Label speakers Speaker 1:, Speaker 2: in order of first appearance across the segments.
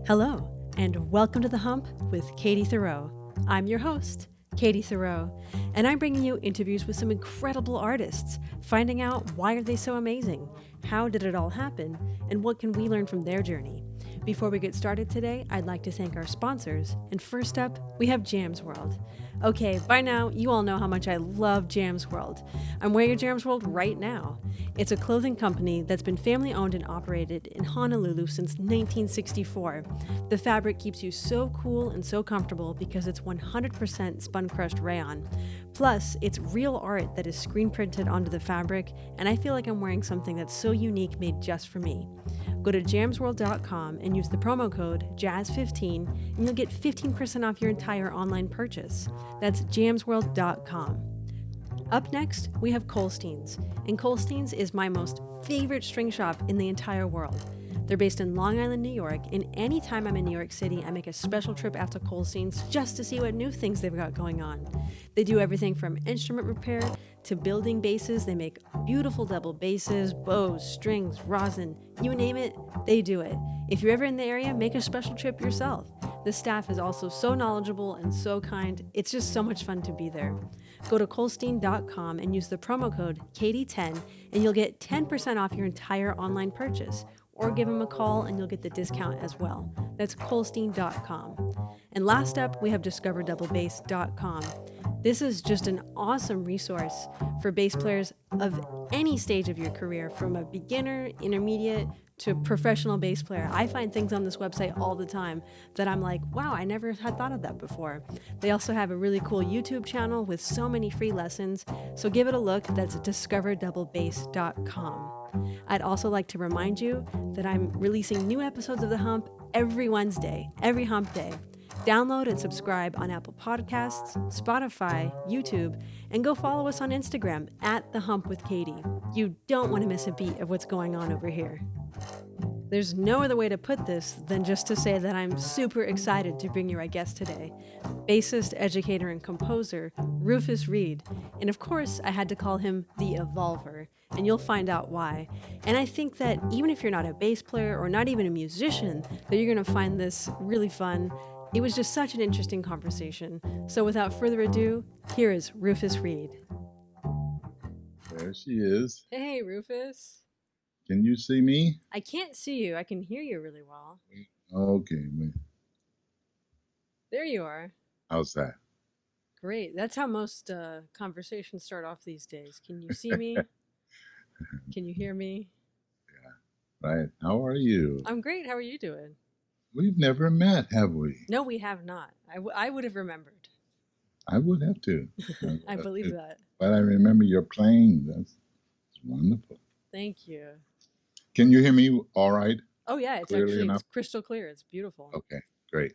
Speaker 1: Hello, and welcome to The Hump with Katie Thiroux. I'm your host, Katie Thiroux, and I'm bringing you interviews with some incredible artists, finding out why are they so amazing, how did it all happen, and what can we learn from their journey. Before we get started today, I'd like to thank our sponsors, and first up, we have Jams World. Okay, by now, you all know how much I love Jams World. I'm wearing a Jams World right now. It's a clothing company that's been family owned and operated in Honolulu since 1964. The fabric keeps you so cool and so comfortable because it's 100% spun crushed rayon. Plus, it's real art that is screen printed onto the fabric, and I feel like I'm wearing something that's so unique made just for me. Go to jamsworld.com and use the promo code JAZZ15 and you'll get 15% off your entire online purchase. That's jamsworld.com. Up next, we have Kolstein's, and Kolstein's is my most favorite string shop in the entire world. They're based in Long Island, New York, and anytime I'm in New York City, I make a special trip out to Kolstein's just to see what new things they've got going on. They do everything from instrument repair to building basses. They make beautiful double basses, bows, strings, rosin, you name it, they do it. If you're ever in the area, make a special trip yourself. The staff is also so knowledgeable and so kind. It's just so much fun to be there. Go to Kolstein.com and use the promo code Katie10 and you'll get 10% off your entire online purchase. Or give them a call and you'll get the discount as well. That's Kolstein.com. And last up, we have DiscoverDoubleBass.com. This is just an awesome resource for bass players of any stage of your career, from a beginner, intermediate, to professional bass player. I find things on this website all the time that I'm like, wow, I never had thought of that before. They also have a really cool YouTube channel with so many free lessons, so give it a look. That's DiscoverDoubleBass.com. I'd also like to remind you that I'm releasing new episodes of The Hump every Wednesday, every Hump Day. Download and subscribe on Apple Podcasts, Spotify, YouTube, and go follow us on Instagram at The Hump with Katie. You don't want to miss a beat of what's going on over here. There's no other way to put this than just to say that I'm super excited to bring you our guest today, bassist, educator, and composer Rufus Reid. And of course, I had to call him the Evolver, and you'll find out why. And I think that even if you're not a bass player or not even a musician, that you're going to find this really fun. It was just such an interesting conversation. So without further ado, here is Rufus Reid.
Speaker 2: There she is.
Speaker 1: Hey, Rufus.
Speaker 2: Can you see me?
Speaker 1: I can't see you. I can hear you really well.
Speaker 2: Okay.
Speaker 1: There you are.
Speaker 2: How's that?
Speaker 1: Great. That's how most conversations start off these days. Can you see me? Can you hear me?
Speaker 2: Yeah. Right. How are you?
Speaker 1: I'm great. How are you doing?
Speaker 2: We've never met, have we?
Speaker 1: No, we have not. I would have remembered.
Speaker 2: I would have to.
Speaker 1: I believe that.
Speaker 2: But I remember your playing. That's wonderful.
Speaker 1: Thank you.
Speaker 2: Can you hear me all right?
Speaker 1: Oh, yeah. It's
Speaker 2: Clearly
Speaker 1: actually
Speaker 2: enough?
Speaker 1: It's crystal clear. It's beautiful.
Speaker 2: Okay, great.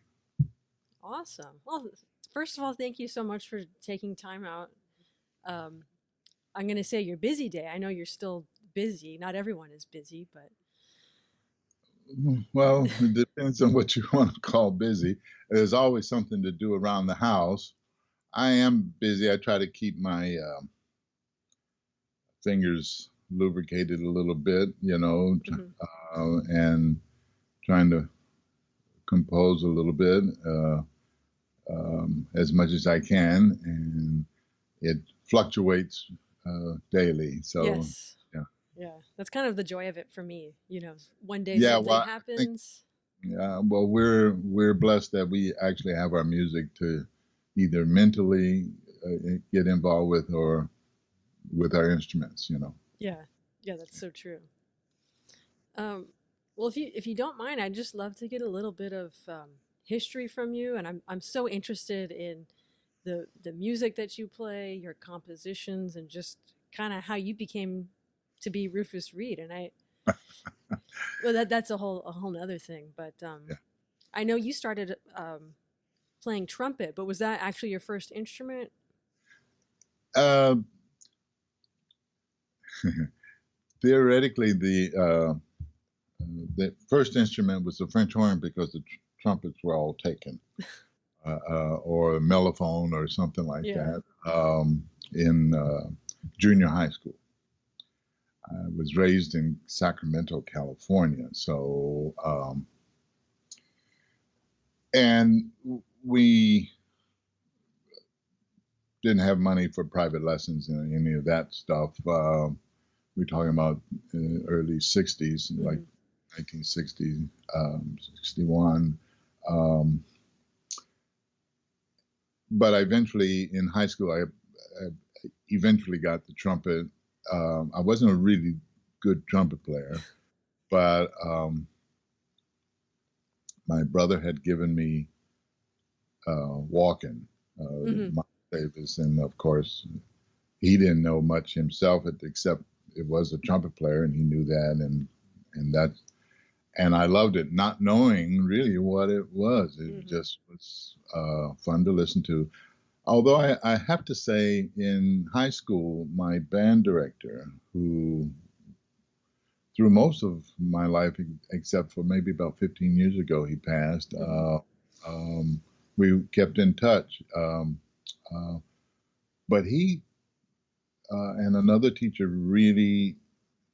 Speaker 1: Awesome. Well, first of all, thank you so much for taking time out. I'm going to say your busy day. I know you're still busy. Not everyone is busy, but...
Speaker 2: Well, it depends on what you want to call busy. There's always something to do around the house. I am busy. I try to keep my fingers lubricated a little bit, and trying to compose a little bit as much as I can, and it fluctuates daily. So
Speaker 1: yes. Yeah, that's kind of the joy of it for me. One day something happens.
Speaker 2: Well, we're blessed that we actually have our music to either mentally get involved with or with our instruments.
Speaker 1: Yeah, that's so true. Well, if you don't mind, I'd just love to get a little bit of history from you, and I'm so interested in the music that you play, your compositions, and just kind of how you became to be Rufus Reid. And well, that's a whole nother thing. But yeah. I know you started playing trumpet, but was that actually your first instrument?
Speaker 2: Theoretically, the first instrument was the French horn because the trumpets were all taken, or a mellophone or something like that in junior high school. I was raised in Sacramento, California, so And we didn't have money for private lessons and any of that stuff. We're talking about early 60s, like 1960, 61. But eventually, in high school, I eventually got the trumpet. I wasn't a really good trumpet player, but my brother had given me walking, Miles Davis, and of course, he didn't know much himself except it was a trumpet player, and he knew that, and that, and I loved it, not knowing really what it was. It just was fun to listen to. Although I have to say, in high school, my band director, who through most of my life, except for maybe about 15 years ago, he passed. We kept in touch, but he and another teacher really,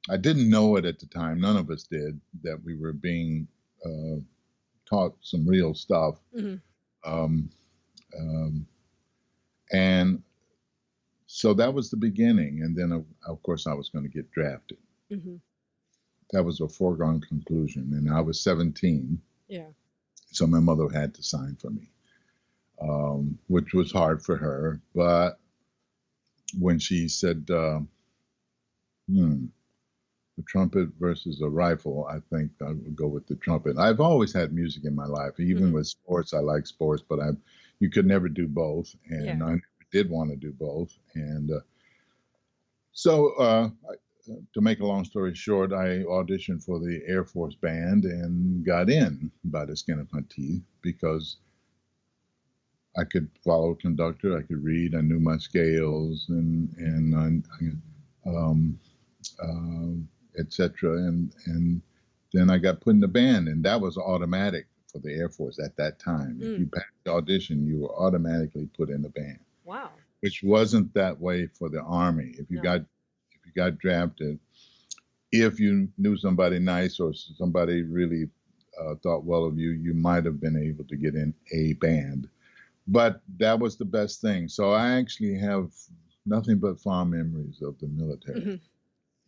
Speaker 2: I didn't know it at the time, none of us did, that we were being taught some real stuff. And so that was the beginning. And then, of course, I was going to get drafted. That was a foregone conclusion. And I was 17.
Speaker 1: Yeah.
Speaker 2: So my mother had to sign for me, which was hard for her. But when she said, the trumpet versus a rifle, I think I would go with the trumpet. I've always had music in my life. Even with sports, I like sports, but you could never do both. And I did want to do both. And so to make a long story short, I auditioned for the Air Force Band and got in by the skin of my teeth because I could follow a conductor, I could read, I knew my scales, and etc. And then I got put in the band, and that was automatic for the Air Force at that time. If you passed the audition, you were automatically put in the band.
Speaker 1: Wow.
Speaker 2: Which wasn't that way for the Army. If you got drafted, if you knew somebody nice or somebody really thought well of you, you might have been able to get in a band. But that was the best thing. So I actually have nothing but fond memories of the military.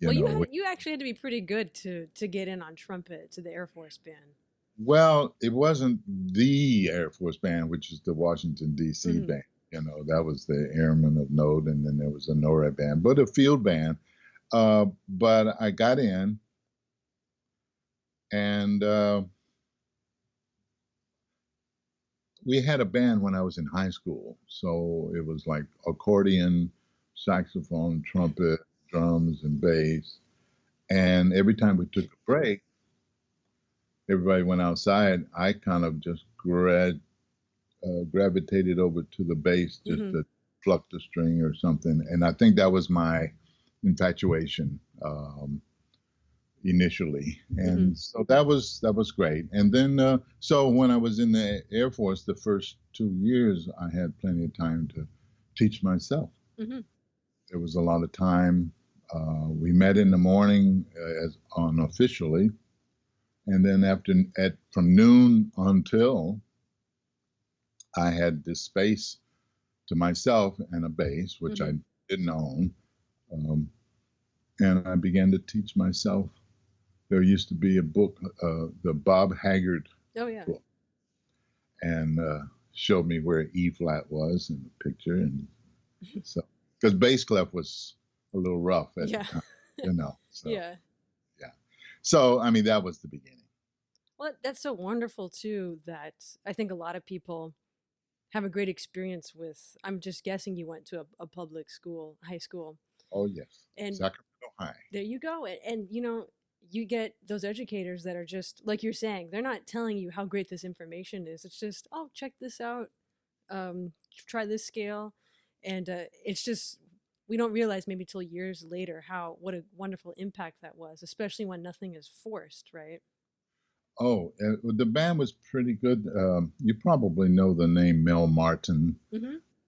Speaker 1: You actually had to be pretty good to get in on trumpet to the Air Force Band.
Speaker 2: Well, it wasn't the Air Force Band, which is the Washington, D.C. band. That was the Airmen of Note, and then there was a NORAD band, but a field band. But I got in, and we had a band when I was in high school. So it was like accordion, saxophone, trumpet, drums, and bass. And every time we took a break, everybody went outside. I kind of just gravitated over to the bass just to pluck the string or something. And I think that was my infatuation initially. And so that was great. And then, so when I was in the Air Force, the first 2 years, I had plenty of time to teach myself. There was a lot of time. We met in the morning unofficially. And then from noon until I had this space to myself and a bass, which I didn't own. And I began to teach myself. There used to be a book, the Bob Haggard book, and showed me where E flat was in the picture. And so, because bass clef was a little rough at the time, So, yeah. So, I mean, that was the beginning.
Speaker 1: Well, that's so wonderful, too, that I think a lot of people have a great experience with. I'm just guessing you went to a public school, high school.
Speaker 2: Oh, yes.
Speaker 1: And
Speaker 2: Sacramento High.
Speaker 1: There you go. And you get those educators that are just, like you're saying, they're not telling you how great this information is. It's just, oh, check this out. Try this scale. And it's just, we don't realize maybe till years later what a wonderful impact that was, especially when nothing is forced, right?
Speaker 2: Oh, the band was pretty good. You probably know the name Mel Martin,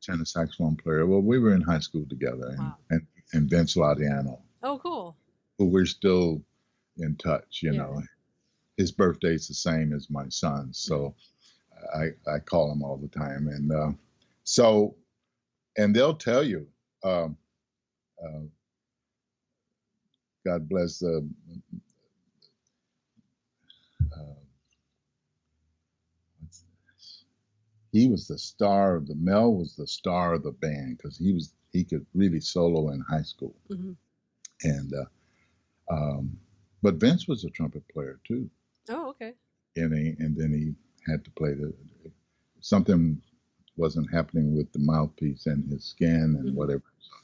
Speaker 2: tenor saxophone player. Well, we were in high school together, and Vince Laudiano.
Speaker 1: Oh, cool.
Speaker 2: Who we're still in touch, His birthday's the same as my son's. So I call them all the time, and so, and they'll tell you, God bless he was the star of Mel was the star of the band because he could really solo in high school, and but Vince was a trumpet player too.
Speaker 1: Oh, okay.
Speaker 2: And then he had to play something wasn't happening with the mouthpiece and his skin and whatever. So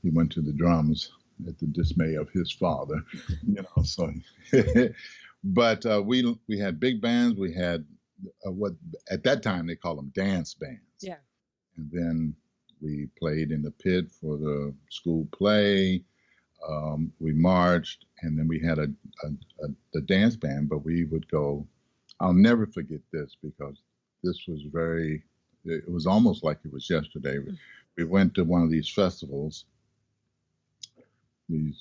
Speaker 2: he went to the drums at the dismay of his father, So, but we had big bands. We had what at that time they called them dance bands.
Speaker 1: Yeah.
Speaker 2: And then we played in the pit for the school play. We marched, and then we had a dance band. But we would go. I'll never forget this because this was it was almost like it was yesterday. We went to one of these festivals, and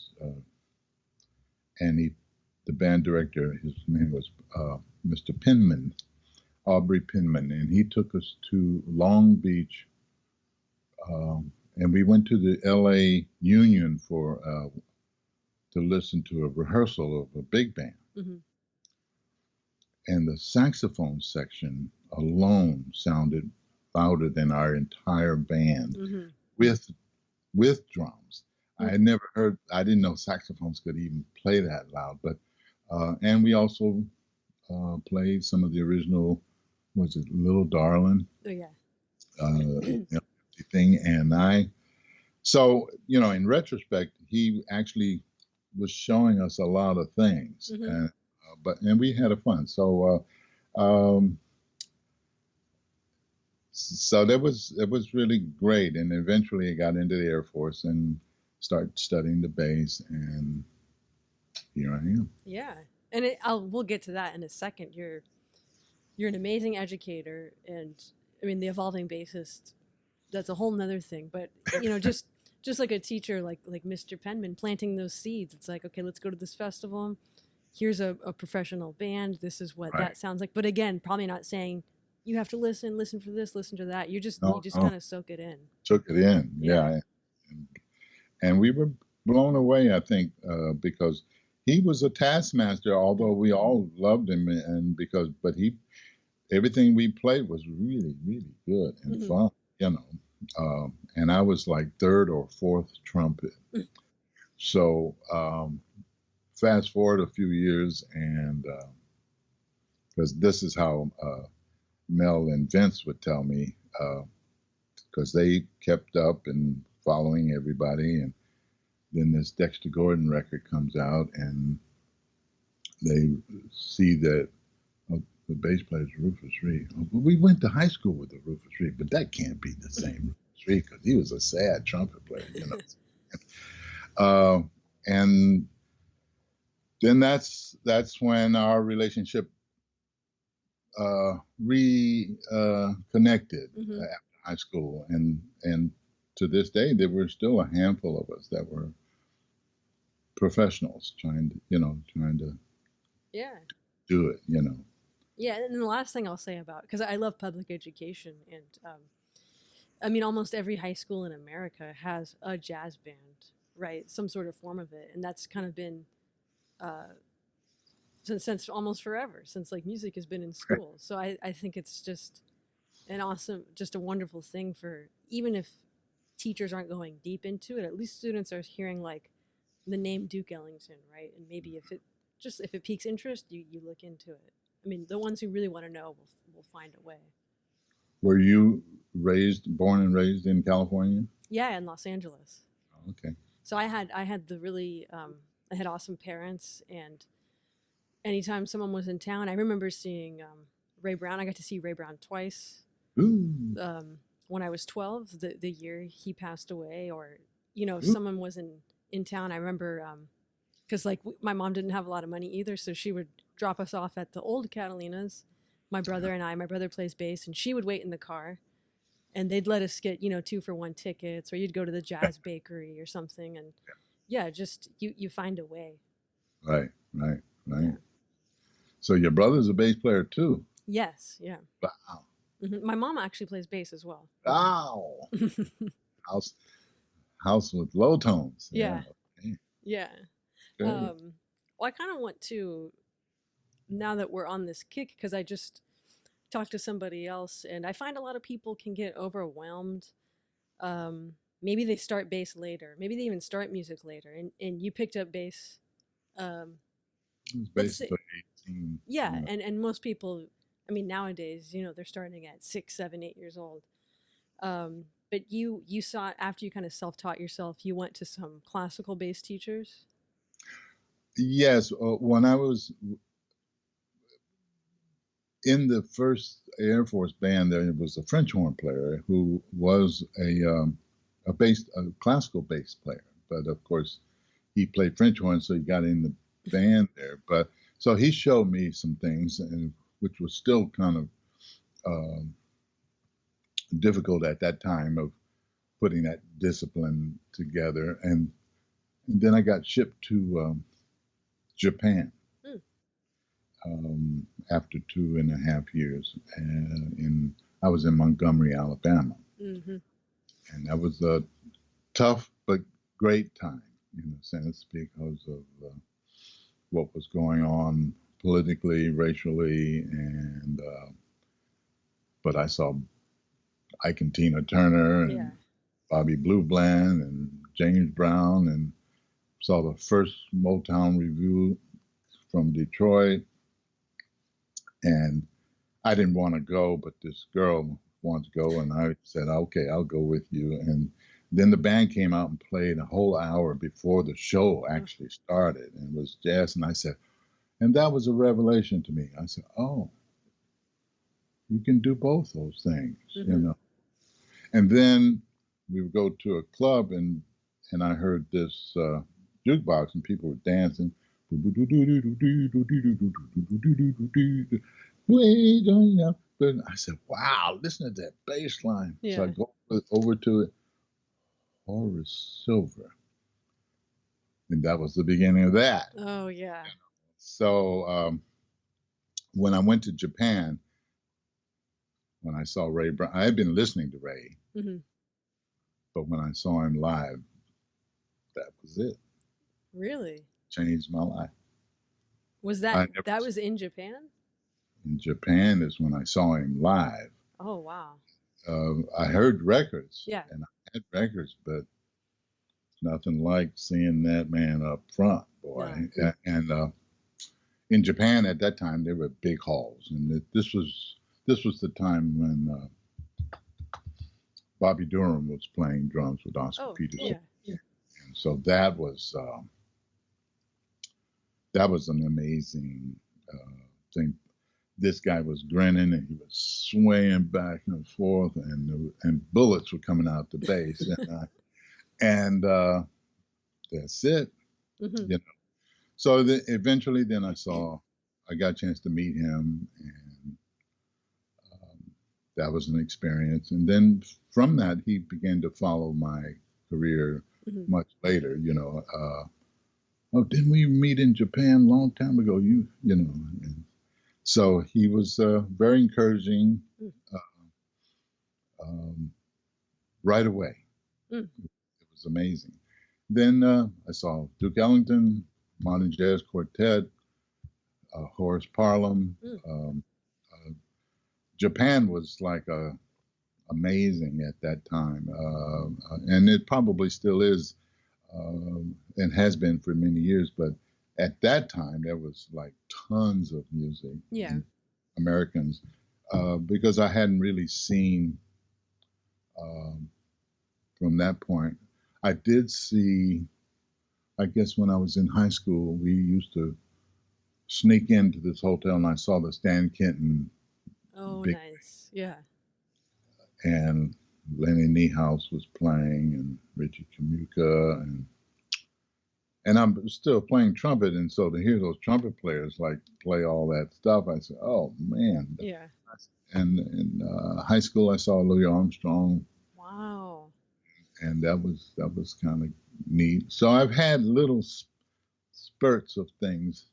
Speaker 2: the band director, his name was Mr. Penman, Aubrey Penman, and he took us to Long Beach, and we went to the LA Union to listen to a rehearsal of a big band. And the saxophone section alone sounded louder than our entire band with drums. I had never heard, I didn't know saxophones could even play that loud, but, and we also played some of the original, was it Little Darling?
Speaker 1: Oh, yeah.
Speaker 2: Thing. And so, in retrospect, he actually was showing us a lot of things, and we had a fun. So, so that was really great. And eventually I got into the Air Force and started studying the bass, and here I am.
Speaker 1: Yeah. And we'll get to that in a second. You're an amazing educator, and I mean, the Evolving Bassist, that's a whole nother thing. But, just like a teacher, like Mr. Penman planting those seeds. It's like, okay, let's go to this festival. Here's a professional band. This is what that sounds like. But again, probably not saying you have to listen for this, listen to that. You just kind of soak it in.
Speaker 2: Took it in, yeah. And we were blown away, I think, because he was a taskmaster, although we all loved him, but everything we played was really, really good and fun, and I was like third or fourth trumpet. So fast forward a few years, and because this is how Mel and Vince would tell me, because they kept up and following everybody, and then this Dexter Gordon record comes out, and they see that the bass player is Rufus Reid. We went to high school with the Rufus Reid, but that can't be the same Rufus Reid because he was a sad trumpet player, and then that's when our relationship reconnected after high school, and to this day there were still a handful of us that were professionals trying to do it.
Speaker 1: Yeah, and then the last thing I'll say about, because I love public education, and I mean, almost every high school in America has a jazz band, right? Some sort of form of it, and that's kind of been since almost forever, since like music has been in school. So I think it's just just a wonderful thing for, even if teachers aren't going deep into it, at least students are hearing like the name Duke Ellington, right? And maybe if it piques interest, you look into it. I mean, the ones who really want to know will find a way.
Speaker 2: Were you born and raised in California?
Speaker 1: Yeah, in Los Angeles.
Speaker 2: Oh, okay.
Speaker 1: So I had the really I had awesome parents, and anytime someone was in town, I remember seeing Ray Brown. I got to see Ray Brown twice.
Speaker 2: Ooh.
Speaker 1: When I was 12, the year he passed away, or if someone was in town, I remember because like my mom didn't have a lot of money either, so she would drop us off at the old Catalina's. My brother and I, my brother plays bass, and she would wait in the car, and they'd let us get 2-for-1 tickets, or you'd go to the Jazz Bakery or something, and just you find a way.
Speaker 2: Right. Yeah. So your brother's a bass player too.
Speaker 1: Yes, yeah.
Speaker 2: Wow.
Speaker 1: My mom actually plays bass as well.
Speaker 2: Wow. House, house with low tones.
Speaker 1: Yeah.
Speaker 2: Okay.
Speaker 1: Yeah.
Speaker 2: Great.
Speaker 1: Well, I kind of want to, now that we're on this kick, because I just talked to somebody else, and I find a lot of people can get overwhelmed. Maybe they start bass later. Maybe they even start music later. And you picked up bass.
Speaker 2: It was
Speaker 1: Let's say,
Speaker 2: basically 18.
Speaker 1: yeah. And most people, I mean, nowadays, they're starting at 6, 7, 8 years old. But you saw, after you kind of self-taught yourself, you went to some classical bass teachers.
Speaker 2: Yes. When I was in the first Air Force band, there was a French horn player who was a classical bass player. But of course, he played French horn, so he got in the band there. But so he showed me some things, and which was still kind of difficult at that time of putting that discipline together. And then I got shipped to Japan after 2.5 years, and I was in Montgomery, Alabama, and that was a tough but great time in a sense because of what was going on politically, racially, and but I saw Ike and Tina Turner and Bobby Blue Bland and James Brown, and saw the first Motown review from Detroit. And I didn't want to go, but this girl wanted to go, and I said, okay, I'll go with you. And then the band came out and played a whole hour before the show actually started, and it was jazz. And I said, and that was a revelation to me. I said, oh, you can do both those things, And then we would go to a club, and I heard this jukebox, and people were dancing. I said, wow, listen to that bass line. So I go over to it, Horace Silver. And that was the beginning of that.
Speaker 1: Oh, yeah.
Speaker 2: So when I went to Japan, when I saw Ray Brown, I had been listening to Ray, but when I saw him live, that was it.
Speaker 1: Really?
Speaker 2: Changed my life.
Speaker 1: Was that was in Japan?
Speaker 2: In Japan is when I saw him live.
Speaker 1: Oh, wow.
Speaker 2: I heard records.
Speaker 1: Yeah.
Speaker 2: And I had records, but nothing like seeing that man up front, boy. No. And in Japan at that time, there were big halls, and this was the time when Bobby Durham was playing drums with Oscar Peterson.
Speaker 1: Yeah.
Speaker 2: And so that was an amazing thing. This guy was grinning, and he was swaying back and forth, and bullets were coming out the bass, and that's it. So eventually, then I got a chance to meet him, and that was an experience. And then from that, he began to follow my career much later. Oh, didn't we meet in Japan a long time ago? And so he was very encouraging right away. It was amazing. Then I saw Duke Ellington, Modern Jazz Quartet, Horace Parham. Japan was like amazing at that time, and it probably still is, and has been for many years. But at that time, there was like tons of music, Americans, because I hadn't really seen from that point. I did see, I guess when I was in high school, we used to sneak into this hotel, and I saw the Stan Kenton.
Speaker 1: Oh, nice. Yeah.
Speaker 2: And Lenny Niehaus was playing, and Richie Kamuka, and I'm still playing trumpet, and so to hear those trumpet players like play all that stuff, I said, oh man.
Speaker 1: Yeah.
Speaker 2: And in high school, I saw Louis Armstrong.
Speaker 1: Wow.
Speaker 2: And that was kind of neat. So I've had little spurts of things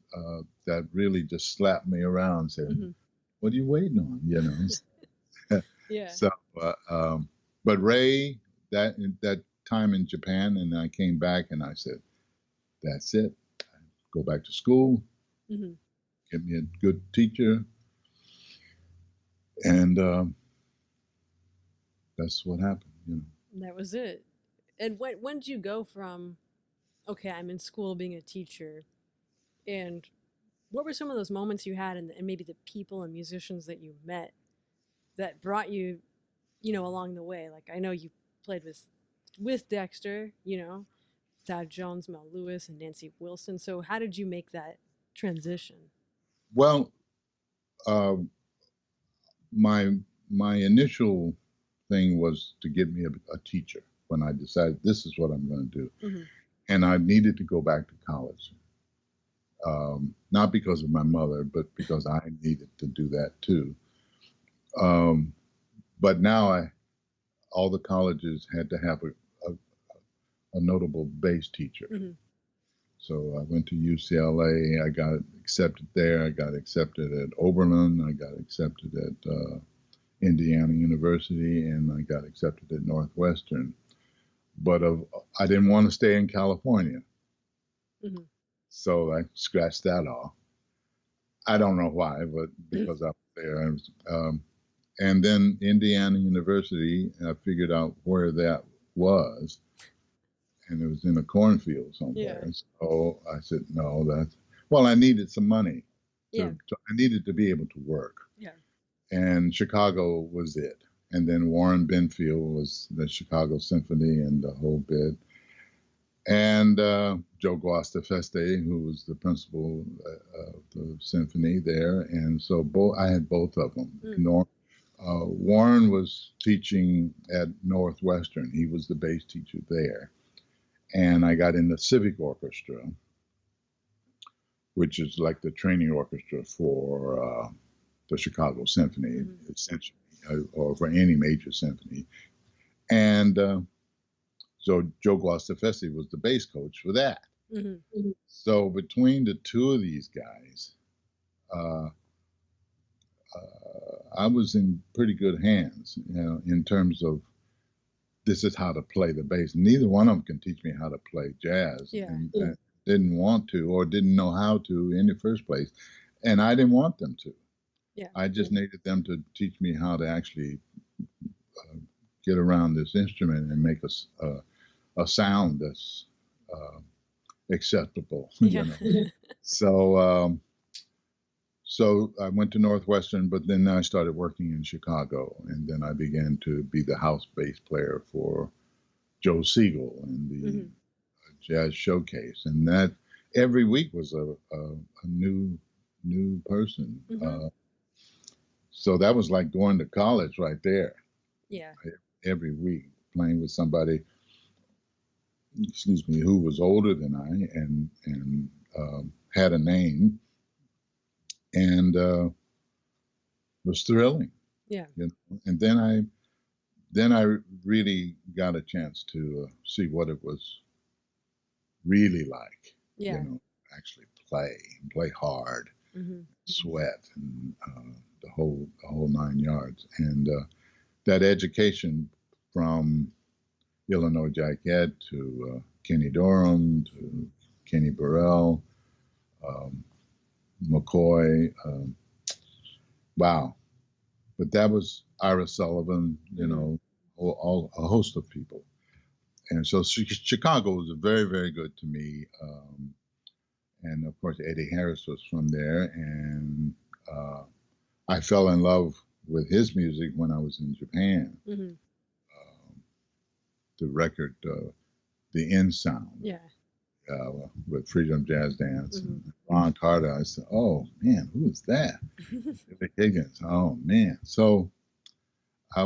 Speaker 2: that really just slapped me around and said, what are you waiting on?
Speaker 1: Yeah.
Speaker 2: So, but Ray, that time in Japan, and I came back and I said, that's it. Go back to school,
Speaker 1: Mm-hmm.
Speaker 2: get me a good teacher, and that's what happened.
Speaker 1: That was it. And when did you go from, okay, I'm in school being a teacher, and what were some of those moments you had, and maybe the people and musicians that you met that brought you, along the way? Like, I know you played with Dexter, Thad Jones, Mel Lewis, and Nancy Wilson. So how did you make that transition?
Speaker 2: Well, uh, my my initial thing was to get me a teacher when I decided this is what I'm going to do,
Speaker 1: Mm-hmm.
Speaker 2: and I needed to go back to college. Not because of my mother, but because I needed to do that too. Um, but now all the colleges had to have a notable bass teacher.
Speaker 1: Mm-hmm.
Speaker 2: So I went to UCLA. I got accepted there. I got accepted at Oberlin. I got accepted at Indiana University, and I got accepted at Northwestern. But I didn't want to stay in California.
Speaker 1: Mm-hmm.
Speaker 2: So I scratched that off. I don't know why, but because I was there. And then Indiana University, I figured out where that was, and it was in a cornfield somewhere.
Speaker 1: Yeah.
Speaker 2: So I said, no, I needed some money.
Speaker 1: Yeah.
Speaker 2: I needed to be able to work.
Speaker 1: Yeah.
Speaker 2: And Chicago was it. And then Warren Benfield was the Chicago Symphony and the whole bit. And Joe Guastafeste, who was the principal of the symphony there. And so I had both of them.
Speaker 1: Mm.
Speaker 2: Warren was teaching at Northwestern. He was the bass teacher there. And I got in the Civic Orchestra, which is like the training orchestra for the Chicago Symphony,
Speaker 1: Mm-hmm.
Speaker 2: essentially, or for any major symphony. And so Joe Guastafeste was the bass coach for that.
Speaker 1: Mm-hmm.
Speaker 2: So between the two of these guys, I was in pretty good hands, in terms of this is how to play the bass. Neither one of them can teach me how to play jazz.
Speaker 1: Yeah.
Speaker 2: And didn't want to or didn't know how to in the first place. And I didn't want them to.
Speaker 1: Yeah.
Speaker 2: I just needed them to teach me how to actually get around this instrument and make a sound that's acceptable.
Speaker 1: Yeah.
Speaker 2: So I went to Northwestern, but then I started working in Chicago, and then I began to be the house bass player for Joe Siegel and the
Speaker 1: Mm-hmm.
Speaker 2: Jazz Showcase, and that every week was a new person.
Speaker 1: Mm-hmm.
Speaker 2: So that was like going to college right there.
Speaker 1: Yeah.
Speaker 2: Every week playing with somebody, who was older than I and had a name, and was thrilling.
Speaker 1: Yeah.
Speaker 2: And then I really got a chance to see what it was really like.
Speaker 1: Yeah.
Speaker 2: Actually play hard,
Speaker 1: Mm-hmm.
Speaker 2: sweat, and the whole 9 yards. And that education from Illinois Jack Ed to Kenny Dorham to Kenny Burrell, McCoy, wow. But that was Ira Sullivan, all a host of people. And so Chicago was very, very good to me. And of course, Eddie Harris was from there. And I fell in love with his music when I was in Japan.
Speaker 1: Mm-hmm.
Speaker 2: The record, The End Sound.
Speaker 1: Yeah.
Speaker 2: With Freedom Jazz Dance.
Speaker 1: Mm-hmm.
Speaker 2: And Ron Carter, I said, oh man, who is that? Vic Higgins, oh man. So I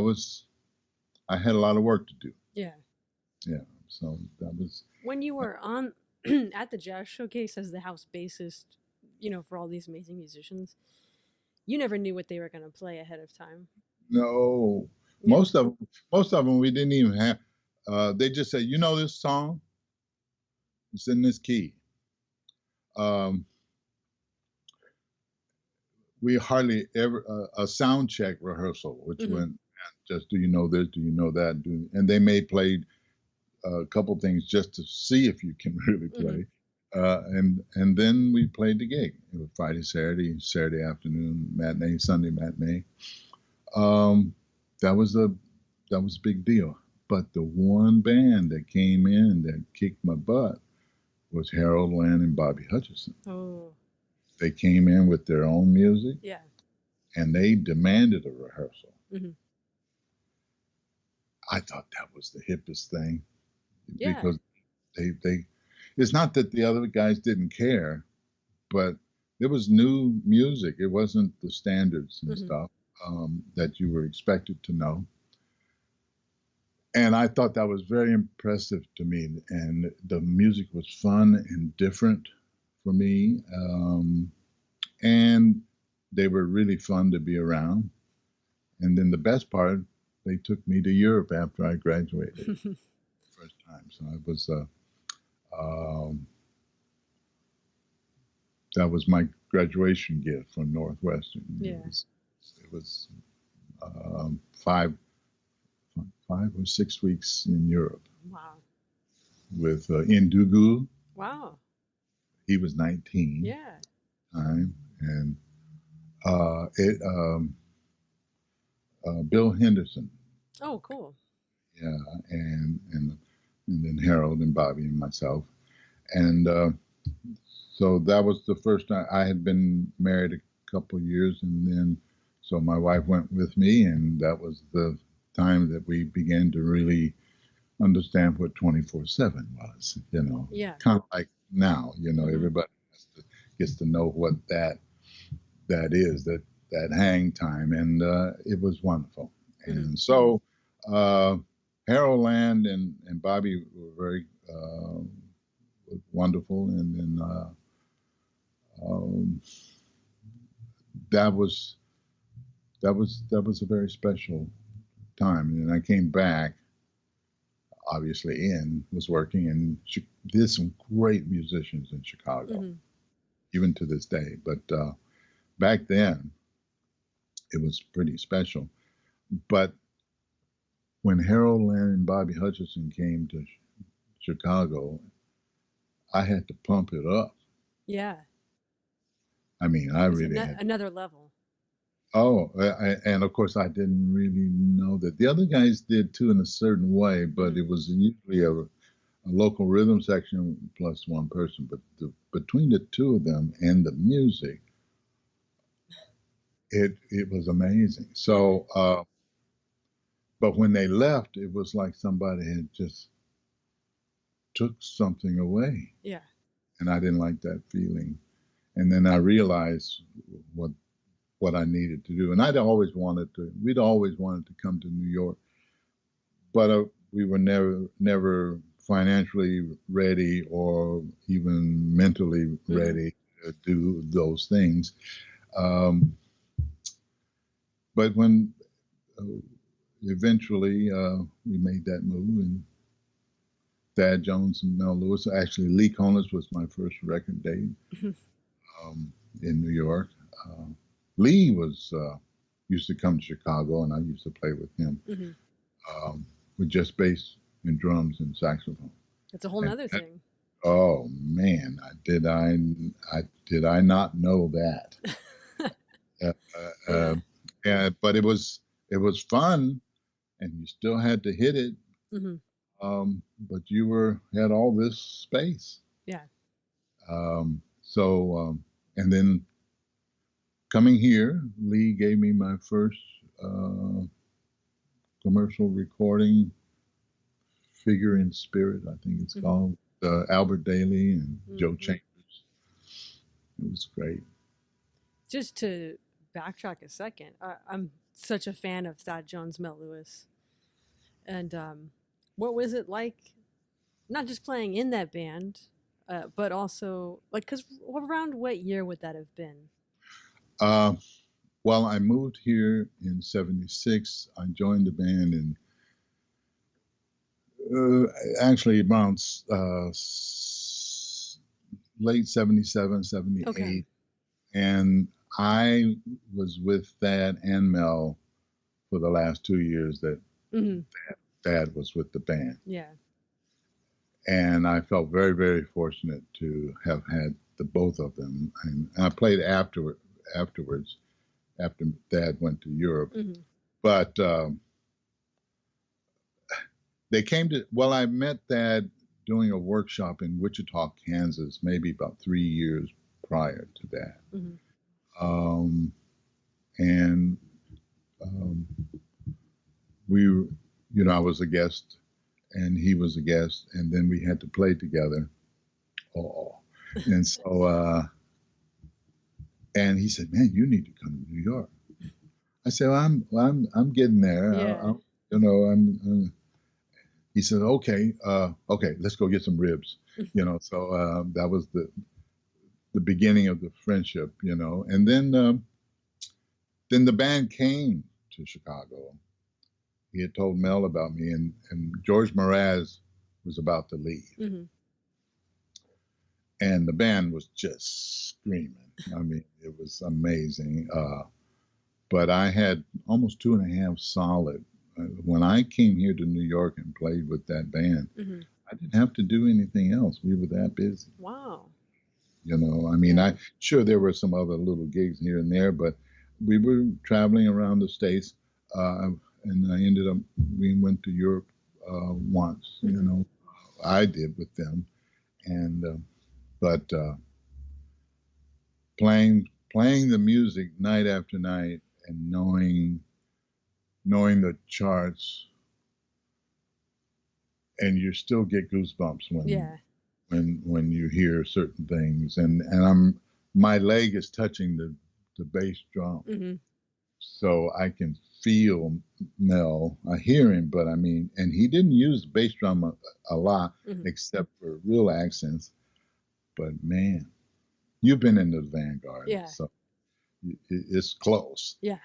Speaker 2: had a lot of work to do.
Speaker 1: Yeah.
Speaker 2: Yeah. So that was.
Speaker 1: When you were on at the Jazz Showcase as the house bassist, for all these amazing musicians, you never knew what they were going to play ahead of time.
Speaker 2: No. Yeah. Most of them we didn't even have. They just said, this song? It's in this key. we hardly ever a sound check rehearsal, which went just, do you know this, do you know that, and they may play a couple things just to see if you can really play, and then we played the gig. It was Friday, Saturday afternoon, matinee, Sunday matinee. That was a big deal. But the one band that came in that kicked my butt was Harold Land and Bobby Hutcherson.
Speaker 1: Oh.
Speaker 2: They came in with their own music.
Speaker 1: Yeah.
Speaker 2: And they demanded a rehearsal. I thought that was the hippest thing.
Speaker 1: Yeah.
Speaker 2: Because they it's not that the other guys didn't care, but it was new music. It wasn't the standards and stuff that you were expected to know. And I thought that was very impressive to me. And the music was fun and different for me. And they were really fun to be around. And then the best part, they took me to Europe after I graduated. First time. So it was, that was my graduation gift from Northwestern.
Speaker 1: Yeah.
Speaker 2: It was 5 or 6 weeks in Europe.
Speaker 1: Wow.
Speaker 2: With Indugu.
Speaker 1: Wow.
Speaker 2: He was 19.
Speaker 1: Yeah.
Speaker 2: Time. And Bill Henderson.
Speaker 1: Oh, cool.
Speaker 2: Yeah, and then Harold and Bobby and myself. And so that was the first time. I had been married a couple of years, and then so my wife went with me, and that was the time that we began to really understand what 24/7 was, you know.
Speaker 1: Yeah.
Speaker 2: Kind of like now, you know, everybody gets to know what that is, that hang time, and it was wonderful. And so Harold Land and Bobby were very wonderful, and then that was a very special time. And then I came back, obviously, was working, and did some great musicians in Chicago, even to this day. But back then, it was pretty special. But when Harold Land and Bobby Hutcherson came to Chicago, I had to pump it up.
Speaker 1: Yeah.
Speaker 2: I mean, I really had
Speaker 1: another level.
Speaker 2: Oh, and of course, I didn't really know that. The other guys did too in a certain way, but it was usually a local rhythm section plus one person. But between the two of them and the music, it was amazing. So, but when they left, it was like somebody had just took something away.
Speaker 1: Yeah.
Speaker 2: And I didn't like that feeling. And then I realized what I needed to do. And we'd always wanted to come to New York, but we were never financially ready or even mentally ready to do those things. But when eventually we made that move, and Thad Jones and Mel Lewis, actually Lee Konitz was my first record date in New York. Lee used to come to Chicago, and I used to play with him with just bass and drums and saxophone.
Speaker 1: That's a whole nother thing.
Speaker 2: Oh man, did I not know that? But it was fun, and you still had to hit it. But you had all this space.
Speaker 1: Yeah.
Speaker 2: And then coming here, Lee gave me my first commercial recording, Figure in Spirit, I think it's called, Albert Daly and Joe Chambers. It was great.
Speaker 1: Just to backtrack a second, I'm such a fan of Thad Jones, Mel Lewis. And what was it like, not just playing in that band, but also, like, because around what year would that have been?
Speaker 2: Well, I moved here in '76. I joined the band in actually around late '77, '78. Okay. And I was with Thad and Mel for the last 2 years that Thad was with the band.
Speaker 1: Yeah.
Speaker 2: And I felt very, very fortunate to have had the both of them. And I played afterwards, after Thad went to Europe. But they came to, well, I met Thad doing a workshop in Wichita, Kansas, maybe about 3 years prior to that. We, I was a guest and he was a guest, and then we had to play together. And so, and he said, "Man, you need to come to New York." I said, well, I'm getting there.
Speaker 1: Yeah.
Speaker 2: He said, okay, let's go get some ribs. So that was the beginning of the friendship, and then the band came to Chicago. He had told Mel about me, and George Mraz was about to leave. And the band was just screaming. I mean, it was amazing. But I had almost 2.5 solid. When I came here to New York and played with that band, I didn't have to do anything else. We were that busy.
Speaker 1: Wow.
Speaker 2: I'm sure there were some other little gigs here and there, but we were traveling around the States, and we went to Europe once, I did with them. And, but playing the music night after night and knowing the charts, and you still get goosebumps when you hear certain things, and my leg is touching the bass drum, so I can feel Mel. I hear him, but and he didn't use the bass drum a lot, except for real accents. But man, you've been in the Vanguard, so it's close.
Speaker 1: Yeah.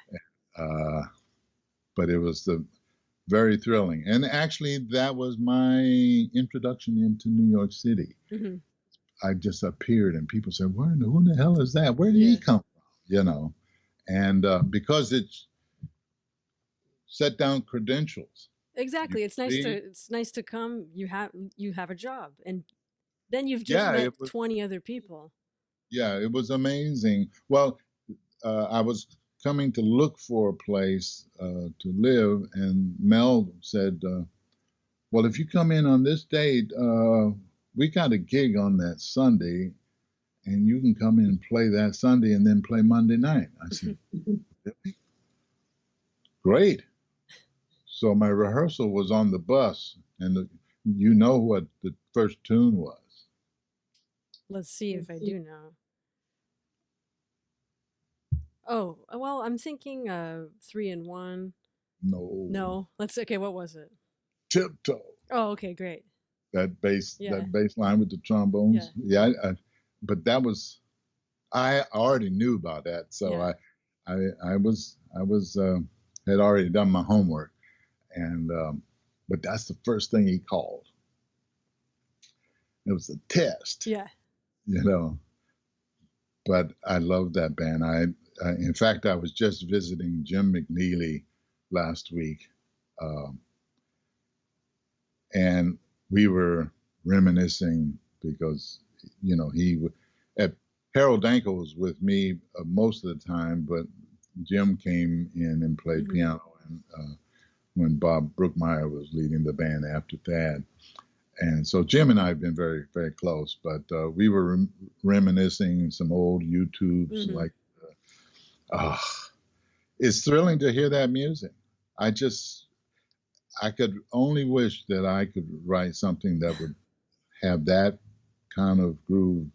Speaker 2: But it was very thrilling. And actually, that was my introduction into New York City. I just appeared, and people said, who the hell is that? Where did he come from? And because it's set down credentials.
Speaker 1: Exactly. It's nice to come. You have a job, and then you've just met 20 other people.
Speaker 2: Yeah, it was amazing. Well, I was coming to look for a place to live, and Mel said, well, if you come in on this date, we got a gig on that Sunday, and you can come in and play that Sunday and then play Monday night. I said, really? Great. So my rehearsal was on the bus, and you know what the first tune was?
Speaker 1: Let's see if I do know. Oh, well, I'm thinking 3 and 1. No. Okay. What was it?
Speaker 2: Tiptoe.
Speaker 1: Oh, okay, great.
Speaker 2: That bass line with the trombones. Yeah. But that was, I already knew about that, so I had already done my homework, and but that's the first thing he called. It was a test.
Speaker 1: Yeah.
Speaker 2: But I love that band. In fact, I was just visiting Jim McNeely last week, and we were reminiscing because, Harold Danko was with me most of the time, but Jim came in and played piano when Bob Brookmeyer was leading the band after Thad. And so Jim and I have been very, very close, but we were reminiscing some old YouTubes, like, it's thrilling to hear that music. I could only wish that I could write something that would have that kind of groove.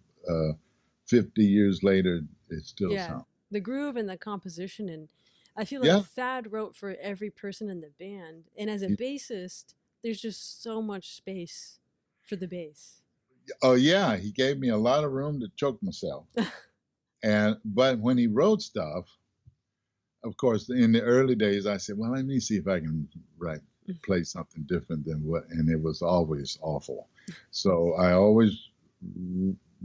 Speaker 2: 50 years later, it still sounds.
Speaker 1: The groove and the composition, and I feel like Thad wrote for every person in the band. And as a bassist, there's just so much space for the bass.
Speaker 2: Oh yeah, he gave me a lot of room to choke myself. But when he wrote stuff, of course, in the early days, I said, well, let me see if I can play something different than and it was always awful. So I always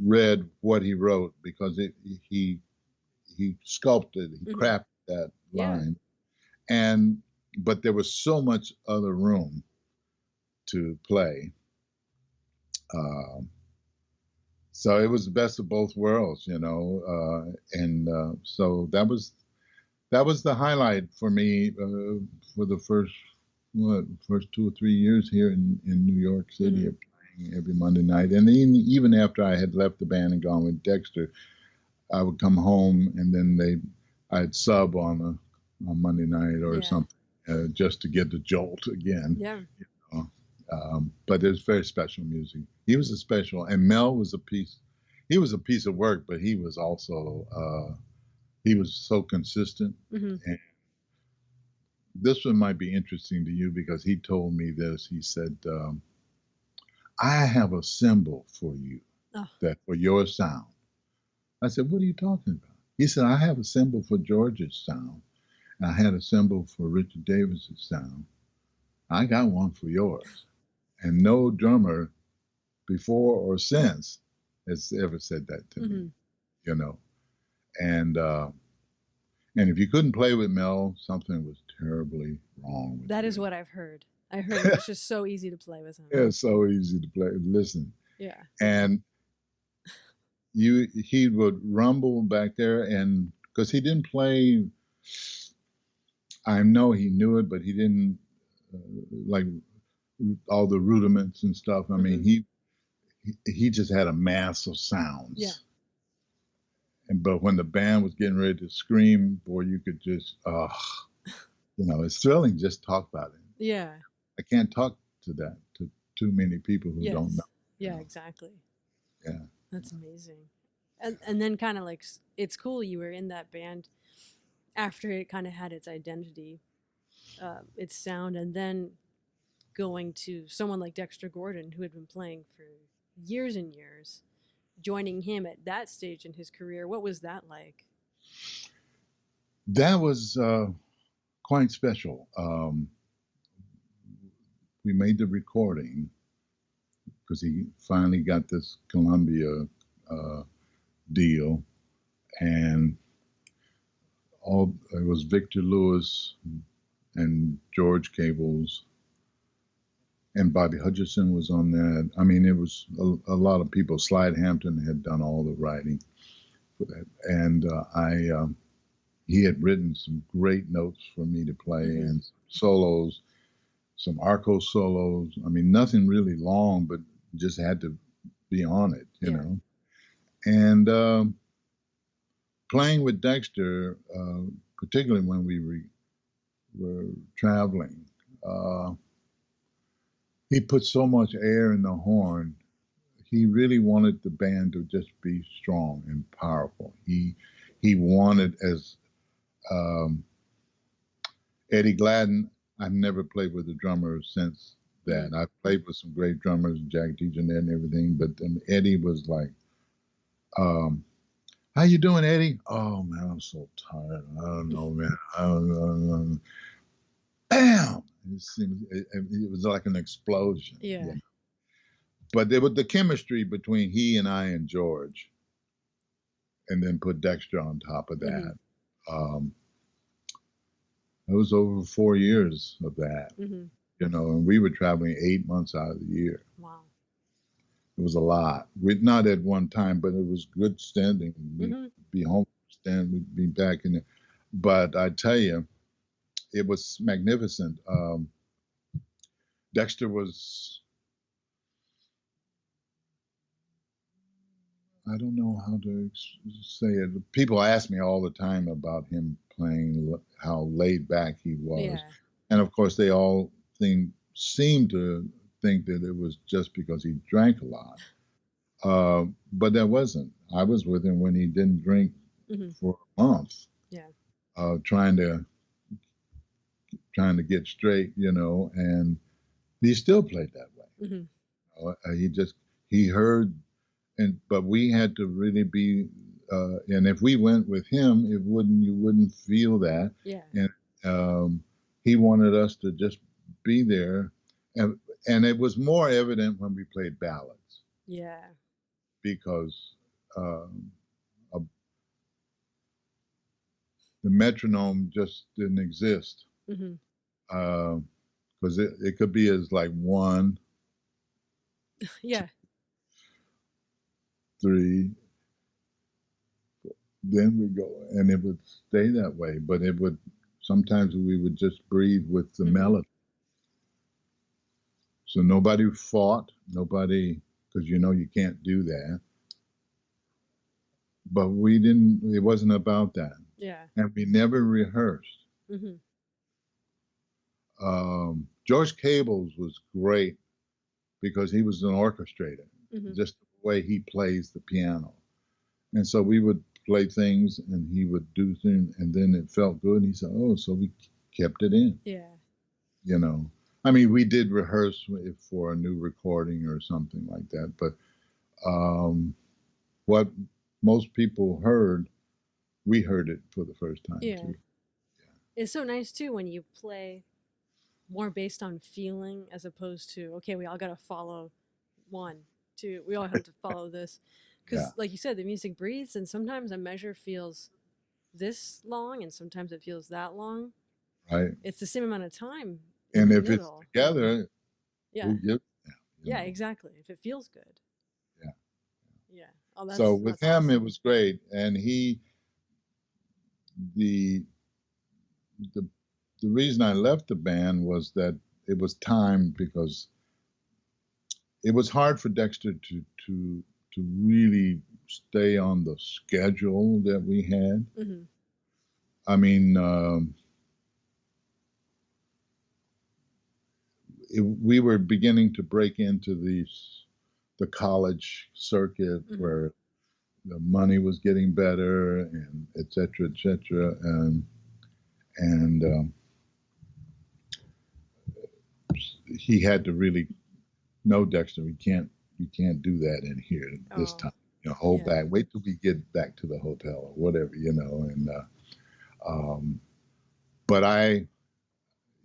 Speaker 2: read what he wrote, because he he sculpted, he crafted that line, but there was so much other room to play. So it was the best of both worlds, so that was the highlight for me for the first 2 or 3 years here in New York City, playing every Monday night. And even after I had left the band and gone with Dexter, I would come home and then I'd sub on Monday night or something just to get the jolt again.
Speaker 1: Yeah.
Speaker 2: But it was very special music. He was a special, and Mel was a piece. He was a piece of work, but he was also he was so consistent. And this one might be interesting to you because he told me this. He said, "I have a symbol for you, that for your sound." I said, "What are you talking about?" He said, "I have a symbol for George's sound, and I had a symbol for Richard Davis's sound. I got one for yours." And no drummer before or since has ever said that to me, And if you couldn't play with Mel, something was terribly wrong with
Speaker 1: That
Speaker 2: you.
Speaker 1: is what I've heard. I heard it was just so easy to play with him.
Speaker 2: Yeah, so easy to play. Listen.
Speaker 1: Yeah.
Speaker 2: And he would rumble back there, and because he didn't play, I know he knew it, but he didn't like all the rudiments and stuff. I mean, he just had a mass of sounds.
Speaker 1: Yeah.
Speaker 2: But when the band was getting ready to scream, boy, you could just, it's thrilling just talk about it.
Speaker 1: Yeah.
Speaker 2: I can't talk to too many people who don't know.
Speaker 1: Yeah, exactly.
Speaker 2: Yeah.
Speaker 1: That's amazing. And then kind of like, it's cool you were in that band after it kind of had its identity, its sound, and then going to someone like Dexter Gordon, who had been playing for years and years, joining him at that stage in his career. What was that like?
Speaker 2: That was quite special. We made the recording because he finally got this Columbia deal, and it was Victor Lewis and George Cables, and Bobby Hutcherson was on that. I mean, it was a lot of people. Slide Hampton had done all the writing for that, and he had written some great notes for me to play and solos, some arco solos. I mean, nothing really long, but just had to be on it, you know. And playing with Dexter, particularly when we were traveling, he put so much air in the horn. He really wanted the band to just be strong and powerful. He wanted, as Eddie Gladden, I've never played with a drummer since that. I've played with some great drummers, Jack DeJohnette and everything, but Eddie was like, how you doing, Eddie? Oh, man, I'm so tired. I don't know, man. I don't know. Bam! It was like an explosion.
Speaker 1: Yeah.
Speaker 2: You know? But there was the chemistry between he and I and George, and then put Dexter on top of that. It was over 4 years of that, you know, and we were traveling 8 months out of the year.
Speaker 1: Wow.
Speaker 2: It was a lot. Not at one time, but it was good standing. We'd be home, stand, we'd be back in it. But I tell you, it was magnificent. Dexter was, I don't know how to say it. People ask me all the time about him playing, how laid back he was.
Speaker 1: Yeah.
Speaker 2: And of course, they all seem to think that it was just because he drank a lot. But that wasn't. I was with him when he didn't drink for a month.
Speaker 1: Yeah.
Speaker 2: Trying to get straight, you know, and he still played that way. He heard, but we had to really be, and if we went with him, you wouldn't feel that.
Speaker 1: Yeah.
Speaker 2: And he wanted us to just be there, and it was more evident when we played ballads.
Speaker 1: Yeah.
Speaker 2: Because the metronome just didn't exist.
Speaker 1: Mm-hmm.
Speaker 2: Because it could be as like 1,
Speaker 1: Yeah.
Speaker 2: 3, then we go, and it would stay that way. But it would, sometimes we would just breathe with the melody. So nobody fought, nobody, because you can't do that. But we didn't, it wasn't about that.
Speaker 1: Yeah.
Speaker 2: And we never rehearsed.
Speaker 1: Mm-hmm.
Speaker 2: George Cables was great because he was an orchestrator, just the way he plays the piano. And so we would play things and he would do things, and then it felt good. And he said, oh, so we kept it in.
Speaker 1: Yeah.
Speaker 2: I mean, we did rehearse for a new recording or something like that. But what most people heard, we heard it for the first time, too. Yeah.
Speaker 1: It's so nice, too, when you play more based on feeling as opposed to, okay, we all got to follow 1, 2, we all have to follow this. Because like you said, the music breathes, and sometimes a measure feels this long and sometimes it feels that long.
Speaker 2: Right.
Speaker 1: It's the same amount of time.
Speaker 2: And if it's together,
Speaker 1: yeah, exactly. If it feels good.
Speaker 2: Yeah.
Speaker 1: Yeah. Oh,
Speaker 2: so with him,
Speaker 1: awesome.
Speaker 2: It was great. And the reason I left the band was that it was time, because it was hard for Dexter to really stay on the schedule that we had.
Speaker 1: Mm-hmm.
Speaker 2: I mean, we were beginning to break into the college circuit where the money was getting better, and et cetera, and he had to really know, Dexter, you can't do that in here this time. Hold back. Wait till we get back to the hotel or whatever, And but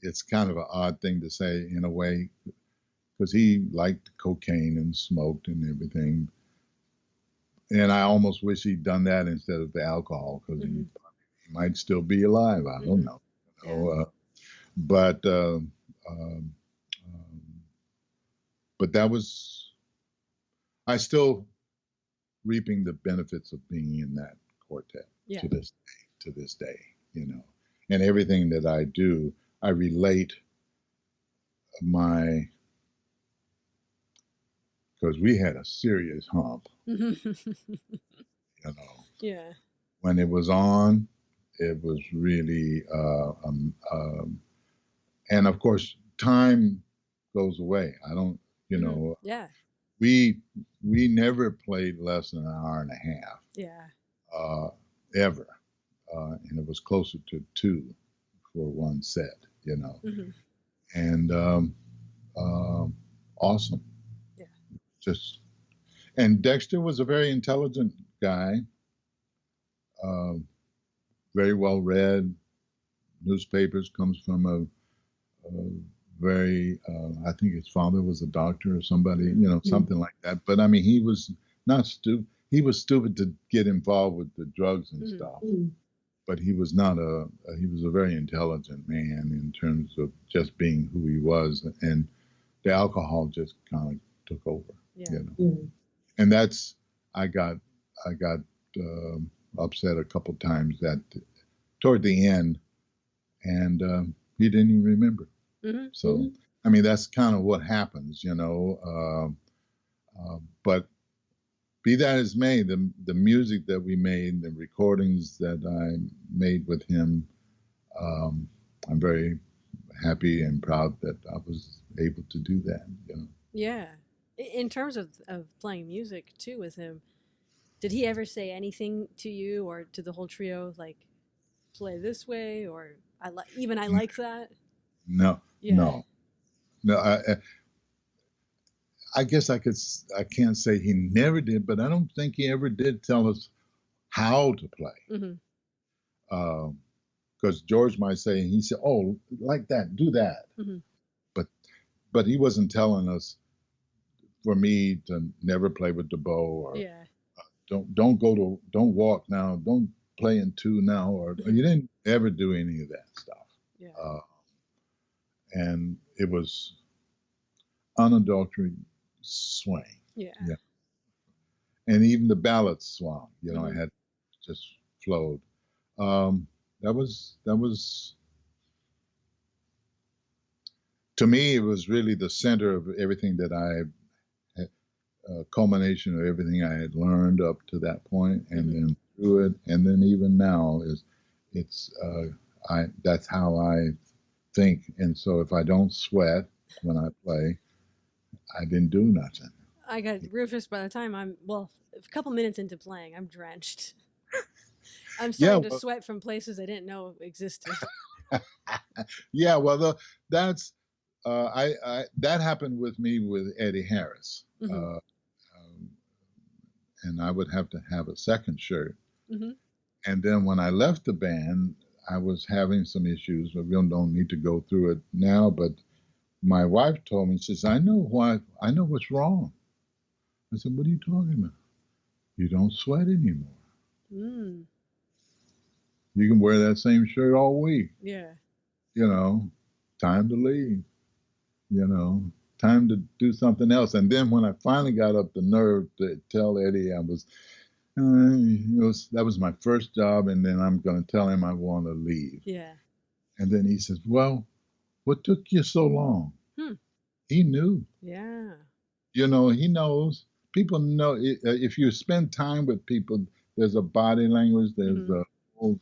Speaker 2: it's kind of an odd thing to say in a way, because he liked cocaine and smoked and everything. And I almost wish he'd done that instead of the alcohol, because he might still be alive. I don't know. But that was, I still reaping the benefits of being in that quartet to this day, And everything that I do, I relate because we had a serious hump,
Speaker 1: Yeah.
Speaker 2: When it was on, it was really, and of course, time goes away. I don't,
Speaker 1: Yeah.
Speaker 2: We never played less than an hour and a half.
Speaker 1: Yeah.
Speaker 2: Ever. And it was closer to 2 for one set, And awesome. Yeah. And Dexter was a very intelligent guy, very well read. Newspapers, comes from a very, I think his father was a doctor or somebody, something like that. But I mean, he was not stupid. He was stupid to get involved with the drugs and stuff. But he was not he was a very intelligent man in terms of just being who he was. And the alcohol just kind of took over, And that's, I got upset a couple times toward the end, and he didn't even remember. So, I mean, that's kind of what happens, but be that as may, the music that we made, the recordings that I made with him, I'm very happy and proud that I was able to do that.
Speaker 1: Yeah. In terms of playing music too with him, did he ever say anything to you or to the whole trio, like play this way, or I like that?
Speaker 2: No.
Speaker 1: Yeah.
Speaker 2: No. I guess I can't say he never did, but I don't think he ever did tell us how to play. Because George might say, he said, "Oh, like that, do that." But he wasn't telling us for me to never play with the bow, or don't walk now, don't play in two now, or you didn't ever do any of that stuff.
Speaker 1: Yeah.
Speaker 2: And it was unadulterated swing.
Speaker 1: Yeah.
Speaker 2: And even the ballad swung, you know,
Speaker 1: Mhm.
Speaker 2: it had just flowed. That was to me, it was really the center of everything that I had, culmination of everything I had learned up to that point, and then through it, and then even now that's how I think. And so if I don't sweat when I play, I didn't do nothing.
Speaker 1: I got Rufus by the time a couple minutes into playing, I'm drenched. I'm starting to sweat from places I didn't know existed.
Speaker 2: Yeah, well, that's that happened with me with Eddie Harris, and I would have to have a second shirt. And then when I left the band, I was having some issues. We don't need to go through it now, but my wife told me, she says, I know what's wrong. I said, what are you talking about? You don't sweat anymore. You can wear that same shirt all week.
Speaker 1: Yeah.
Speaker 2: You know, time to leave. You know, time to do something else. And then when I finally got up the nerve to tell Eddie that was my first job, and then I'm going to tell him I want to leave.
Speaker 1: Yeah.
Speaker 2: And then he says, well, what took you so long? He knew.
Speaker 1: Yeah.
Speaker 2: You know, he knows. People know. If you spend time with people, there's a body language. There's a whole.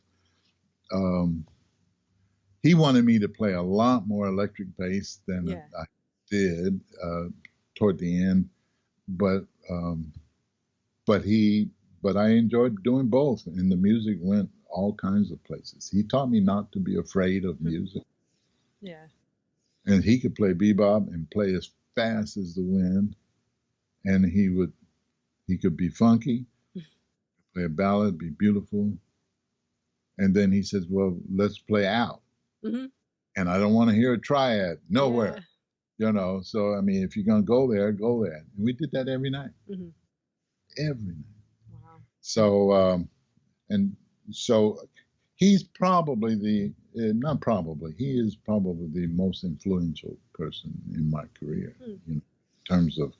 Speaker 2: He wanted me to play a lot more electric bass than I did toward the end, but I enjoyed doing both, and the music went all kinds of places. He taught me not to be afraid of music.
Speaker 1: Yeah.
Speaker 2: And he could play bebop and play as fast as the wind, and he could be funky, play a ballad, be beautiful. And then he says, well, let's play out. And I don't want to hear a triad nowhere. You know, so I mean, if you're gonna go there, go there. And we did that every night. Every night.
Speaker 1: Wow.
Speaker 2: So so he's probably he is probably the most influential person in my career, you know, in terms of,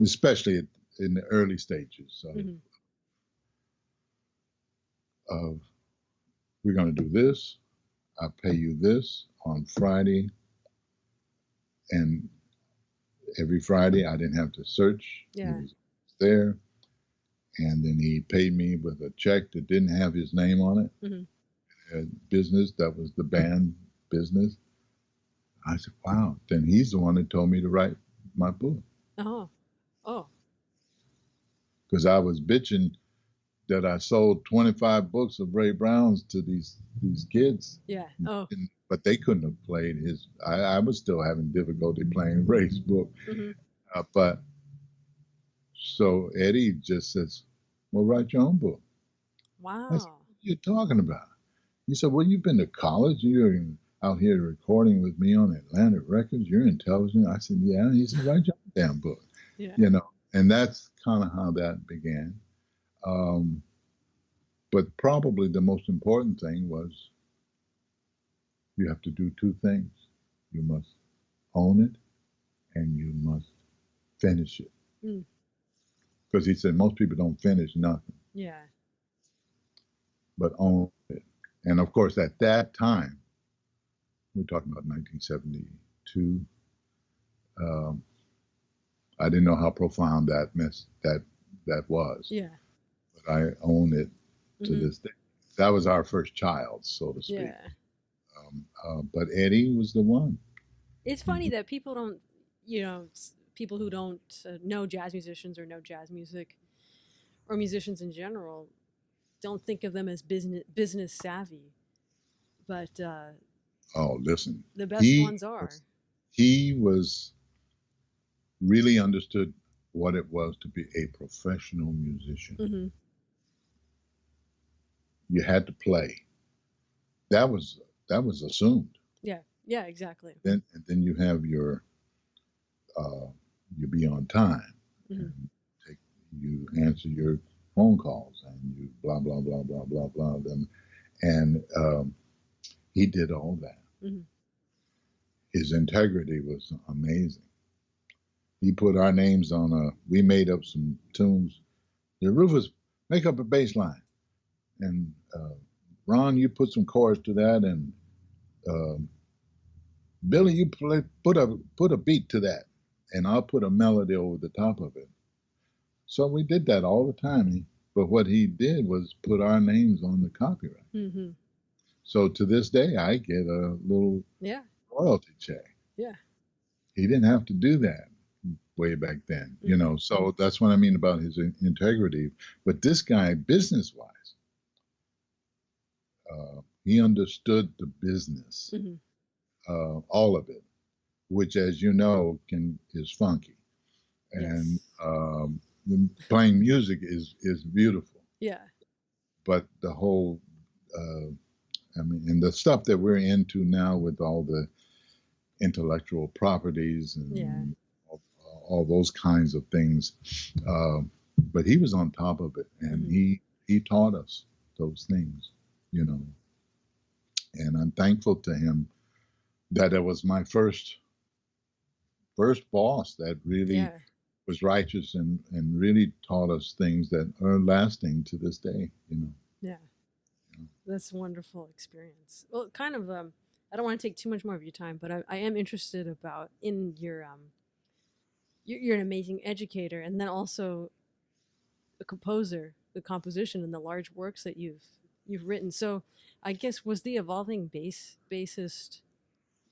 Speaker 2: especially in the early stages of we're going to do this, I'll pay you this on Friday, and every Friday I didn't have to search.
Speaker 1: Yeah.
Speaker 2: He was there, and then he paid me with a check that didn't have his name on it. Business, that was the band business. I said, wow. Then he's the one that told me to write my book. Because I was bitching that I sold 25 books of Ray Brown's to these kids.
Speaker 1: Yeah.
Speaker 2: But they couldn't have played his. I was still having difficulty playing Ray's book. But so Eddie just says, well, write your own book.
Speaker 1: Wow.
Speaker 2: I said, what are you talking about? He said, well, you've been to college. You're out here recording with me on Atlantic Records. You're intelligent. I said, yeah. And he said, write your damn book.
Speaker 1: Yeah.
Speaker 2: You know, and that's kind of how that began. But probably the most important thing was you have to do two things. You must own it, and you must finish it. Because he said most people don't finish nothing.
Speaker 1: Yeah.
Speaker 2: But own it. And of course, at that time, we're talking about 1972. I didn't know how profound that was.
Speaker 1: Yeah.
Speaker 2: But I own it to this day. That was our first child, so to speak.
Speaker 1: Yeah.
Speaker 2: But Eddie was the one.
Speaker 1: It's funny that people don't, people who don't know jazz musicians or know jazz music, or musicians in general, don't think of them as business savvy. But
Speaker 2: listen,
Speaker 1: the best ones are.
Speaker 2: He was really understood what it was to be a professional musician. You had to play. That was assumed.
Speaker 1: Yeah, exactly.
Speaker 2: And then you have your you be on time. You answer your phone calls and you blah, blah, blah, blah, blah, blah. And he did all that.
Speaker 1: Mm-hmm.
Speaker 2: His integrity was amazing. He put our names on we made up some tunes. The Rufus, make up a bass line. And Ron, you put some chords to that. And Billy, you put a beat to that. And I'll put a melody over the top of it. So we did that all the time. But what he did was put our names on the copyright.
Speaker 1: Mm-hmm.
Speaker 2: So to this day, I get a little royalty check.
Speaker 1: Yeah.
Speaker 2: He didn't have to do that way back then, you know. So that's what I mean about his integrity. But this guy, business-wise, he understood the business, all of it, which, as you know, is funky, and playing music is beautiful.
Speaker 1: Yeah. But
Speaker 2: the whole, I mean, and the stuff that we're into now with all the intellectual properties and all those kinds of things. But he was on top of it, and he taught us those things, you know. And I'm thankful to him that it was my first boss that really was righteous and really taught us things that are lasting to this day, you know.
Speaker 1: Yeah. That's a wonderful experience. Well, kind of, I don't want to take too much more of your time, but I am interested about in your, you're an amazing educator, and then also a composer, the composition and the large works that you've written. So I guess, was the Evolving Bassist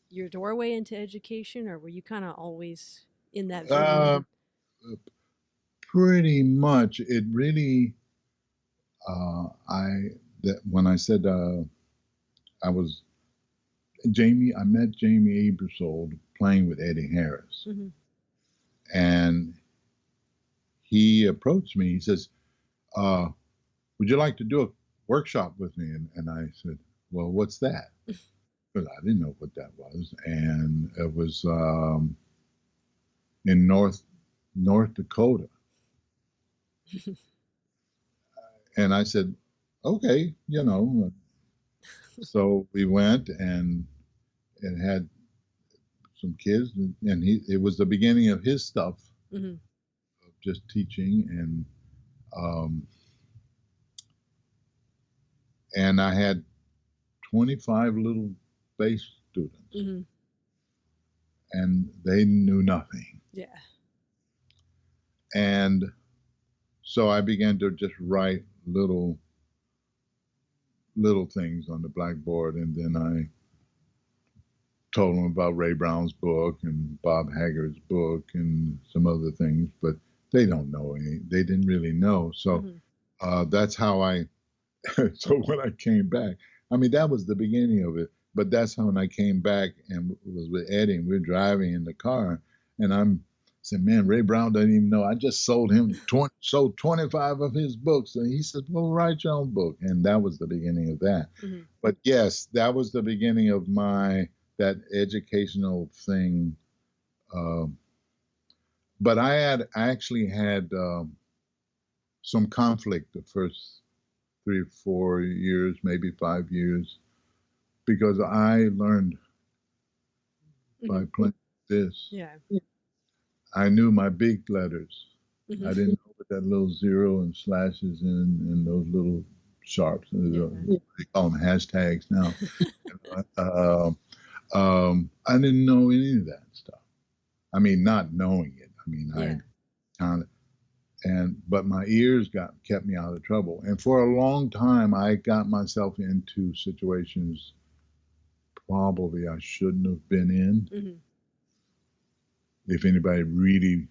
Speaker 1: your doorway into education, or were you kind of always in that vein?
Speaker 2: Pretty much. It really, when I said I met Jamie Aebersold playing with Eddie Harris. And he approached me. He says, would you like to do a workshop with me? And I said, well, what's that? Because I didn't know what that was. And it was in North Dakota. And I said, okay, you know. So we went, and it had some kids, and it was the beginning of his stuff, of just teaching, and I had 25 little bass students, and they knew nothing.
Speaker 1: Yeah.
Speaker 2: And so I began to just write little things on the blackboard, and then I told them about Ray Brown's book and Bob Haggard's book and some other things, but they don't know any. They didn't really know. So that's how so when I came back, I mean, that was the beginning of it, but that's how when I came back and was with Eddie, and we're driving in the car, and I'm saying, man, Ray Brown doesn't even know. I just sold him 25 of his books. And he said, well, write your own book. And that was the beginning of that. But yes, that was the beginning of that educational thing. But I actually had some conflict the first 3 or 4 years, maybe 5 years, because I learned by playing this.
Speaker 1: Yeah.
Speaker 2: I knew my big letters. I didn't know what that little zero and slashes and those little sharps. They call them hashtags now. I didn't know any of that stuff. I mean, not knowing it. I mean, I kind of, but my ears kept me out of trouble. And for a long time, I got myself into situations probably I shouldn't have been in. If anybody really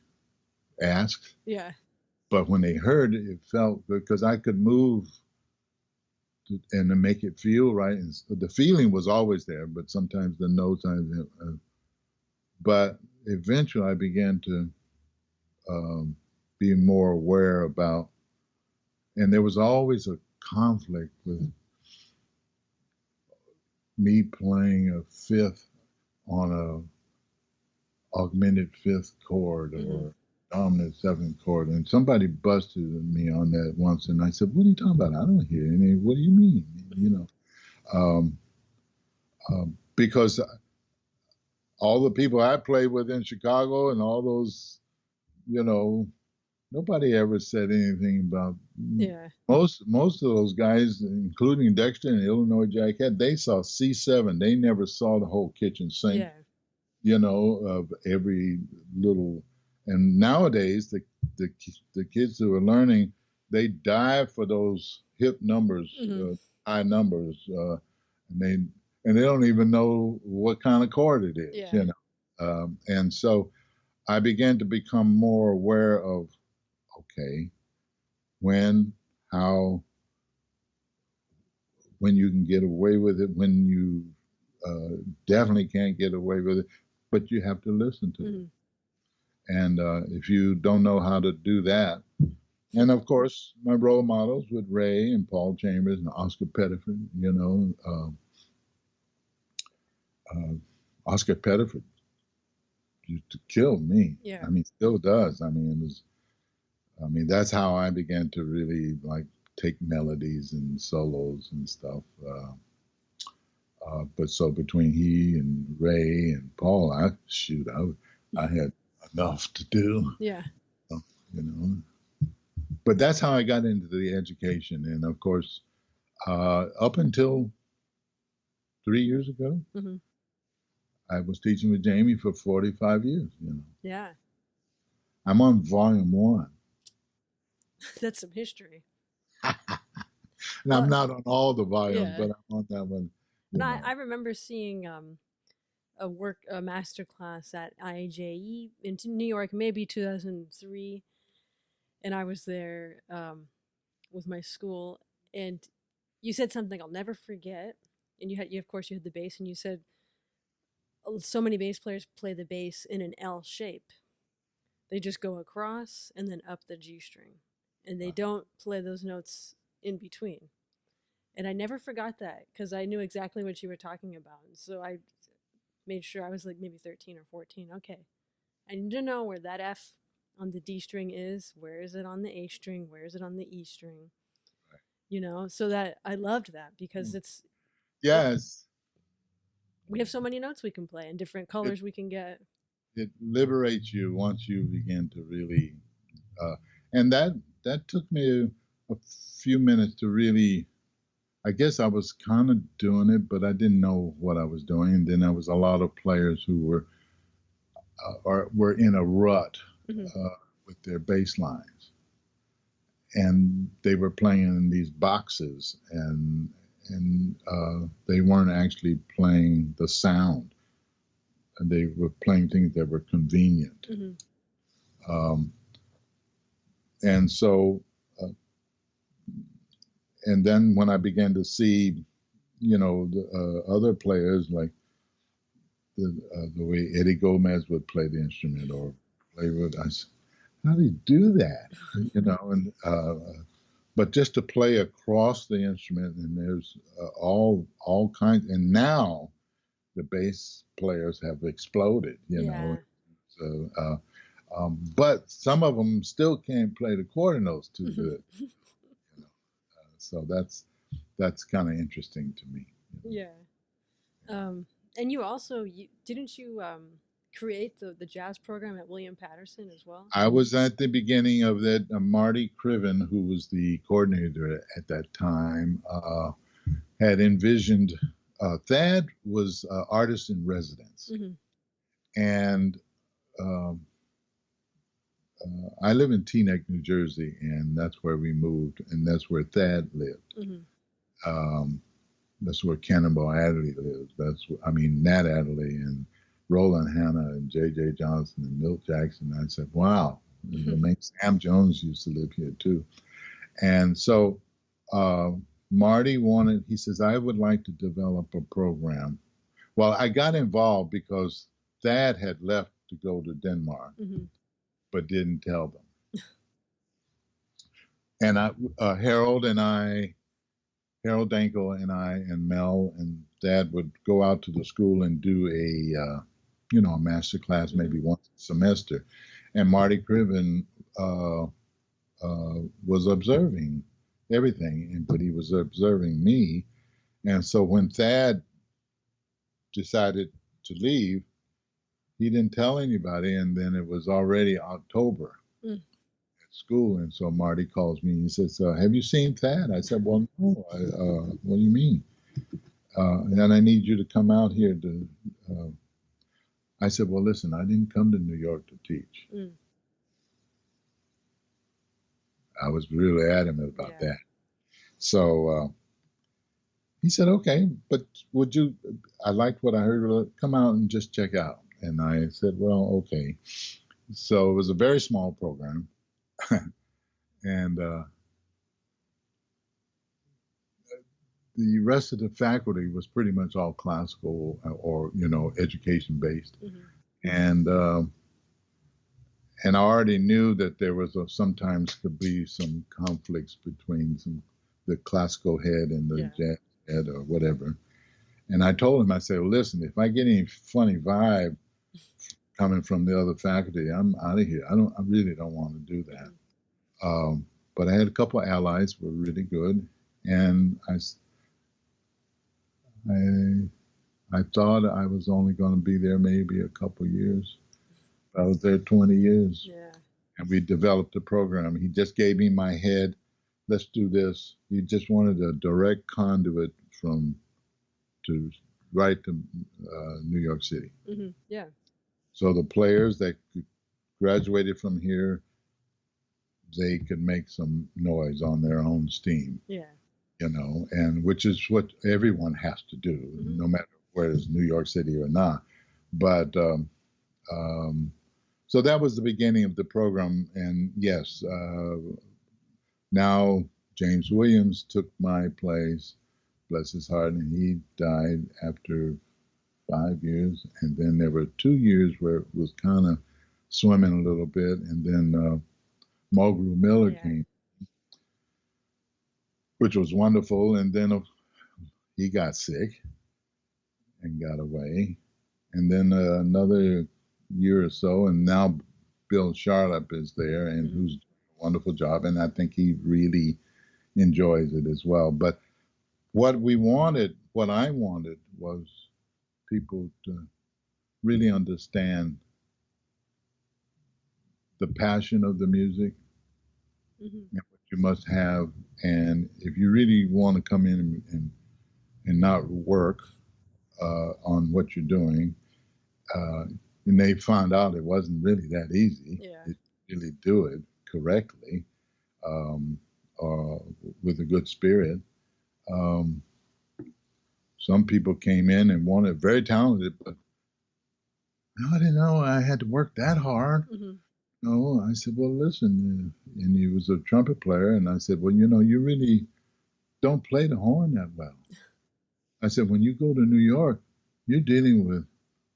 Speaker 2: asked.
Speaker 1: Yeah.
Speaker 2: But when they heard it, it felt good because I could move and to make it feel right. And the feeling was always there, but sometimes the notes. But eventually I began to be more aware about, and there was always a conflict with me playing a fifth on a augmented fifth chord or dominant seventh chord, and somebody busted me on that once, and I said, "What are you talking about? I don't hear any. What do you mean?" You know, um, because all the people I played with in Chicago and all those, you know, nobody ever said anything about.
Speaker 1: Yeah.
Speaker 2: Most of those guys, including Dexter and Illinois Jackette, they saw C7. They never saw the whole kitchen sink.
Speaker 1: Yeah.
Speaker 2: You know, of every little. And nowadays, the kids who are learning, they dive for those hip numbers, high numbers, and they don't even know what kind of chord it is.
Speaker 1: Yeah.
Speaker 2: You know, and so I began to become more aware of, okay, when, how, when you can get away with it, when you definitely can't get away with it, but you have to listen to it. And if you don't know how to do that, and of course, my role models with Ray and Paul Chambers and Oscar Pettiford, you know, Oscar Pettiford used to kill me.
Speaker 1: Yeah.
Speaker 2: I mean, still does. I mean, that's how I began to really like take melodies and solos and stuff. But so between he and Ray and Paul, I had enough to do.
Speaker 1: Yeah.
Speaker 2: You know, but that's how I got into the education. And of course, up until 3 years ago, I was teaching with Jamie for 45 years. You know.
Speaker 1: Yeah.
Speaker 2: I'm on volume 1.
Speaker 1: That's some history.
Speaker 2: And I'm not on all the volumes, but I'm on that one.
Speaker 1: And I remember seeing a master class at IAJE in New York, maybe 2003, and I was there with my school, and you said something I'll never forget. And of course you had the bass, and you said so many bass players play the bass in an L shape. They just go across and then up the G string, and they don't play those notes in between. And I never forgot that because I knew exactly what you were talking about. And so I made sure, I was like maybe 13 or 14. Okay, I need to know where that F on the D string is. Where is it on the A string? Where is it on the E string? Right. You know, so that I loved that because it's.
Speaker 2: Yes.
Speaker 1: We have so many notes we can play and different colors we can get.
Speaker 2: It liberates you once you begin to really, and that took me a few minutes to really. I guess I was kind of doing it, but I didn't know what I was doing. And then there was a lot of players who were in a rut with their bass lines, and they were playing in these boxes, and they weren't actually playing the sound, and they were playing things that were convenient. And so. And then when I began to see, you know, the other players like the way Eddie Gomez would play the instrument or play with, I said, how do you do that? You know, and but just to play across the instrument, and there's all kinds. And now the bass players have exploded, you know. So, but some of them still can't play the quarter notes too good. So that's kind of interesting to me.
Speaker 1: Yeah. And you also, didn't you create the jazz program at William Patterson as well?
Speaker 2: I was at the beginning of that. Marty Criven, who was the coordinator at that time, had envisioned, Thad was artist in residence. And I live in Teaneck, New Jersey, and that's where we moved, and that's where Thad lived. That's where Cannonball Adderley lives. Nat Adderley and Roland Hanna and J.J. Johnson and Milt Jackson. And I said, wow. Sam Jones used to live here too. And so Marty he says, I would like to develop a program. Well, I got involved because Thad had left to go to Denmark. But didn't tell them. And Harold Dankel and I and Mel and Dad would go out to the school and do a master class maybe once a semester. and Marty Criven was observing everything, but he was observing me. And so when Thad decided to leave, he didn't tell anybody, and then it was already October at school, and so Marty calls me. He says, "Have you seen Thad?" I said, "Well, no. What do you mean?" And I need you to come out here to. I said, "Well, listen, I didn't come to New York to teach." I was really adamant about that. So he said, "Okay, but would you? I liked what I heard. Come out and just check out." And I said, "Well, okay." So it was a very small program, and the rest of the faculty was pretty much all classical or education based, and I already knew that there was sometimes could be some conflicts between the classical head and the jazz head or whatever. And I told him, I said, well, "Listen, if I get any funny vibe coming from the other faculty, I'm out of here. I really don't want to do that." But I had a couple of allies who were really good, and I thought I was only going to be there maybe a couple of years. I was there 20 years.
Speaker 1: Yeah.
Speaker 2: And we developed a program. He just gave me my head. Let's do this. He just wanted a direct conduit right to New York City.
Speaker 1: Yeah.
Speaker 2: So the players that graduated from here, they could make some noise on their own steam.
Speaker 1: Yeah.
Speaker 2: And which is what everyone has to do, no matter whether it's New York City or not. But so that was the beginning of the program. And yes, now James Williams took my place, bless his heart, and he died after 5 years. And then there were 2 years where it was kind of swimming a little bit. And then Mulgrew Miller came, which was wonderful. And then he got sick and got away. And then another year or so, and now Bill Charlap is there, and who's doing a wonderful job. And I think he really enjoys it as well. But what I wanted was people to really understand the passion of the music and what you must have. And if you really want to come in and not work on what you're doing, and they found out it wasn't really that easy to really do it correctly or with a good spirit. Some people came in and wanted very talented, but I didn't know I had to work that hard. No, I said, well, listen, and he was a trumpet player, and I said, well, you really don't play the horn that well. I said, when you go to New York, you're dealing with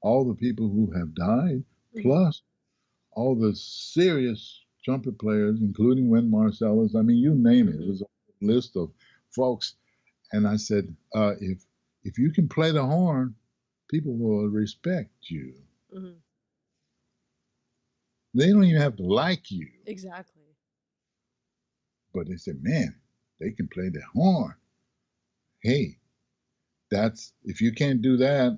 Speaker 2: all the people who have died, plus all the serious trumpet players, including Wynton Marsalis. I mean, you name it. It was a list of folks. And I said, if you can play the horn, people will respect you. They don't even have to like you.
Speaker 1: Exactly.
Speaker 2: But they said, man, they can play the horn. Hey, if you can't do that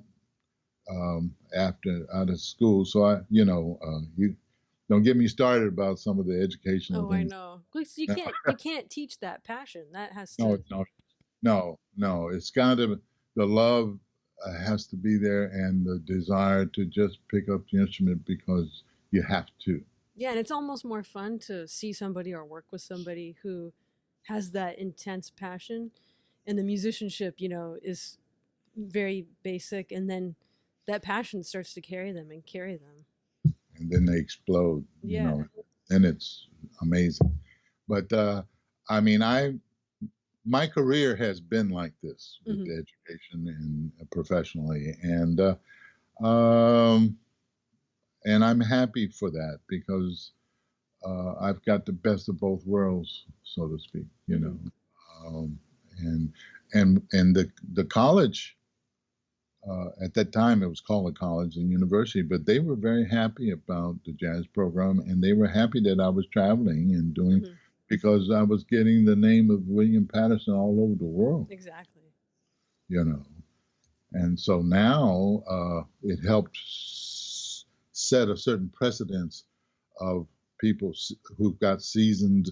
Speaker 2: out of school. So you don't get me started about some of the educational things.
Speaker 1: I know. You can't teach that passion. That has to.
Speaker 2: No. It's kind of the love has to be there, and the desire to just pick up the instrument because you have to.
Speaker 1: Yeah, and it's almost more fun to see somebody or work with somebody who has that intense passion, and the musicianship, is very basic, and then that passion starts to carry them.
Speaker 2: And then they explode, and it's amazing. But I mean, my career has been like this with education and professionally, and I'm happy for that because I've got the best of both worlds, so to speak, and the college at that time it was called a college and university, but they were very happy about the jazz program, and they were happy that I was traveling and doing, because I was getting the name of William Patterson all over the world.
Speaker 1: Exactly.
Speaker 2: You know, and so now it helped set a certain precedence of people who've got seasoned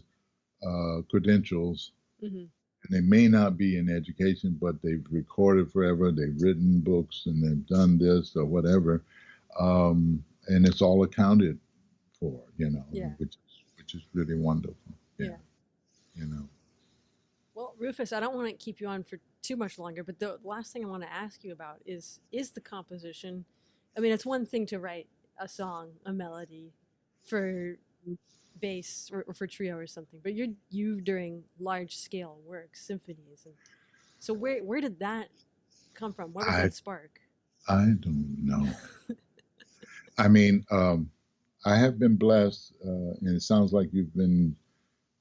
Speaker 2: credentials. And they may not be in education, but they've recorded forever, they've written books, and they've done this or whatever. And it's all accounted for, you know, which is really wonderful. Yeah. You know.
Speaker 1: Well, Rufus, I don't want to keep you on for too much longer, but the last thing I want to ask you about is the composition. I mean, it's one thing to write a song, a melody for bass or for trio or something, but you're doing large scale works, symphonies, and so where did that come from? What was that spark?
Speaker 2: I don't know. I mean, I have been blessed, and it sounds like you've been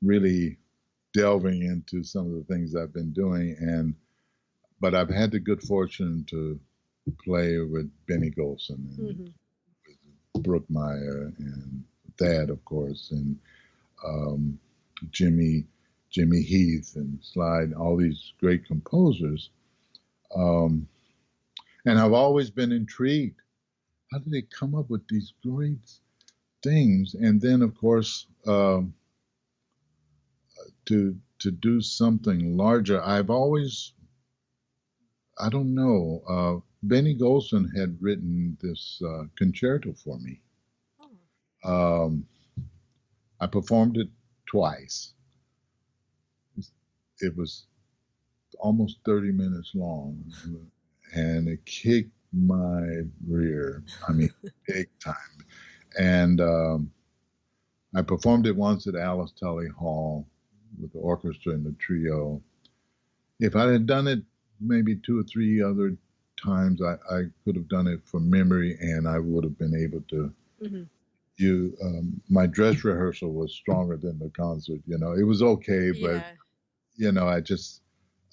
Speaker 2: really delving into some of the things I've been doing, but I've had the good fortune to play with Benny Golson and with Brooke Meyer and Thad, of course, and Jimmy Heath and Slide, all these great composers. And I've always been intrigued. How do they come up with these great things? And then, of course, to do something larger, I've always, I don't know, Benny Golson had written this concerto for me. I performed it twice. It was almost 30 minutes long, and it kicked my rear. I mean, big time. And I performed it once at Alice Tully Hall with the orchestra and the trio. If I had done it maybe 2 or 3 other times, I could have done it from memory, and I would have been able to. My dress rehearsal was stronger than the concert. You know, it was okay, but you know, I just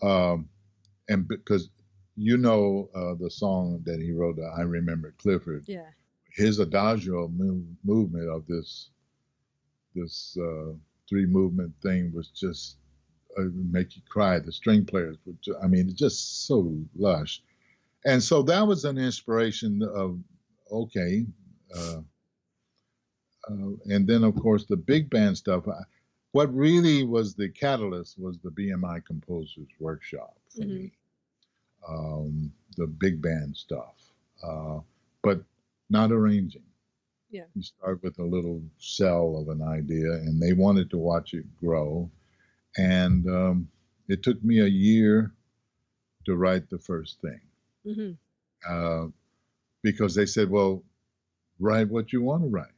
Speaker 2: and because you know the song that he wrote, I Remember Clifford.
Speaker 1: Yeah.
Speaker 2: His adagio movement of this 3-movement thing was just make you cry. The string players would, I mean, just so lush. And so that was an inspiration of, okay. And then, of course, the big band stuff. What really was the catalyst was the BMI Composers Workshop for me. The big band stuff, but not arranging.
Speaker 1: Yeah.
Speaker 2: You start with a little cell of an idea, and they wanted to watch it grow. And it took me a year to write the first thing. Because they said, well, write what you want to write.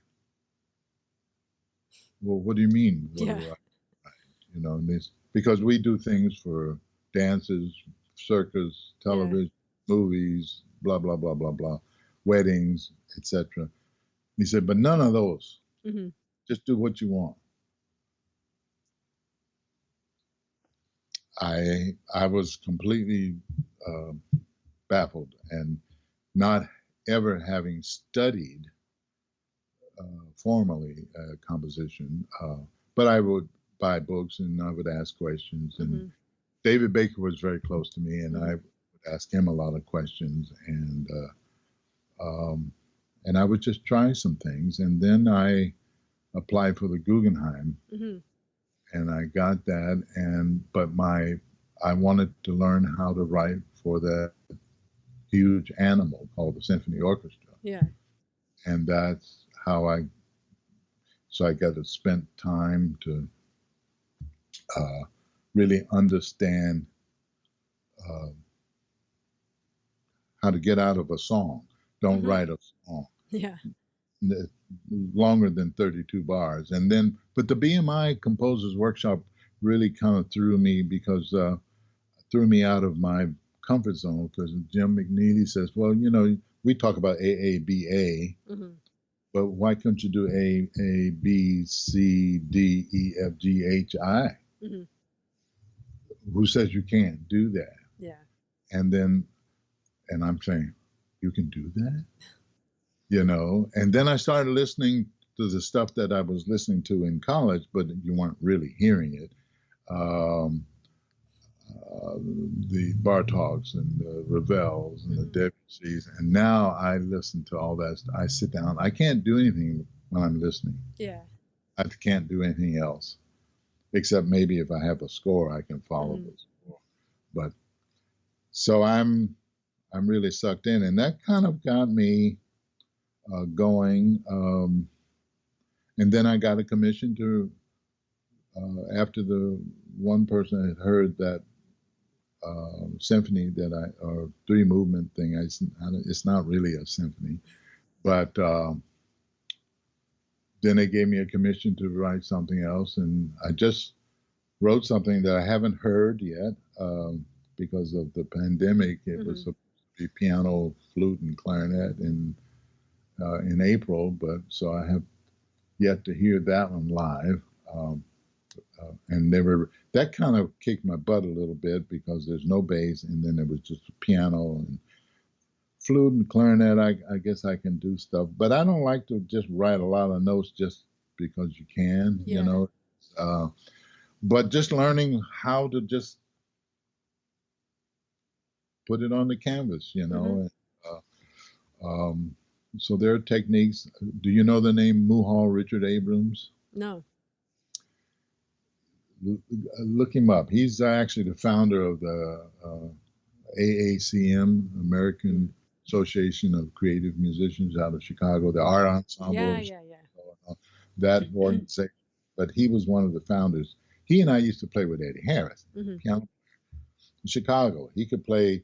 Speaker 2: Well, what do you mean? What do I write? You know, because we do things for dances, circus, television, movies, blah, blah, blah, blah, blah, weddings, etc. He said, but none of those. Just do what you want. I was completely baffled, and not ever having studied formally composition, but I would buy books and I would ask questions. And David Baker was very close to me, and I would ask him a lot of questions, and I would just try some things. And then I applied for the Guggenheim, and I got that. But I wanted to learn how to write for that huge animal called the Symphony Orchestra.
Speaker 1: Yeah.
Speaker 2: And that's how I got to spend time to really understand how to get out of a song. Don't write a song.
Speaker 1: Yeah.
Speaker 2: Longer than 32 bars. And then, but the BMI Composers Workshop really kind of threw me out of my comfort zone, because Jim McNeely says, well, you know, we talk about AABA, but why couldn't you do A, B, C, D, E, F, G, H, I? Who says you can't do that?
Speaker 1: Yeah.
Speaker 2: And I'm saying, you can do that, you know. And then I started listening to the stuff that I was listening to in college, but you weren't really hearing it. Um, the Bartoks and the Ravels and the Debussy's, and now I listen to all that. I sit down. I can't do anything when I'm listening.
Speaker 1: Yeah.
Speaker 2: I can't do anything else, except maybe if I have a score, I can follow the score. But so I'm really sucked in, and that kind of got me going. And then I got a commission to after the one person had heard that symphony that or three movement thing. It's not really a symphony, but then they gave me a commission to write something else, and I just wrote something that I haven't heard yet because of the pandemic. It was supposed to be piano, flute, and clarinet in April, but so I have yet to hear that one live. And that kind of kicked my butt a little bit because there's no bass, and then there was just piano and flute and clarinet. I guess I can do stuff, but I don't like to just write a lot of notes just because you can, you know. But just learning how to just put it on the canvas, you know. So there are techniques. Do you know the name Muhal Richard Abrams?
Speaker 1: No.
Speaker 2: Look him up. He's actually the founder of the AACM, American Association of Creative Musicians out of Chicago, the art ensemble. That organization. But he was one of the founders. He and I used to play with Eddie Harris, piano in Chicago. He could play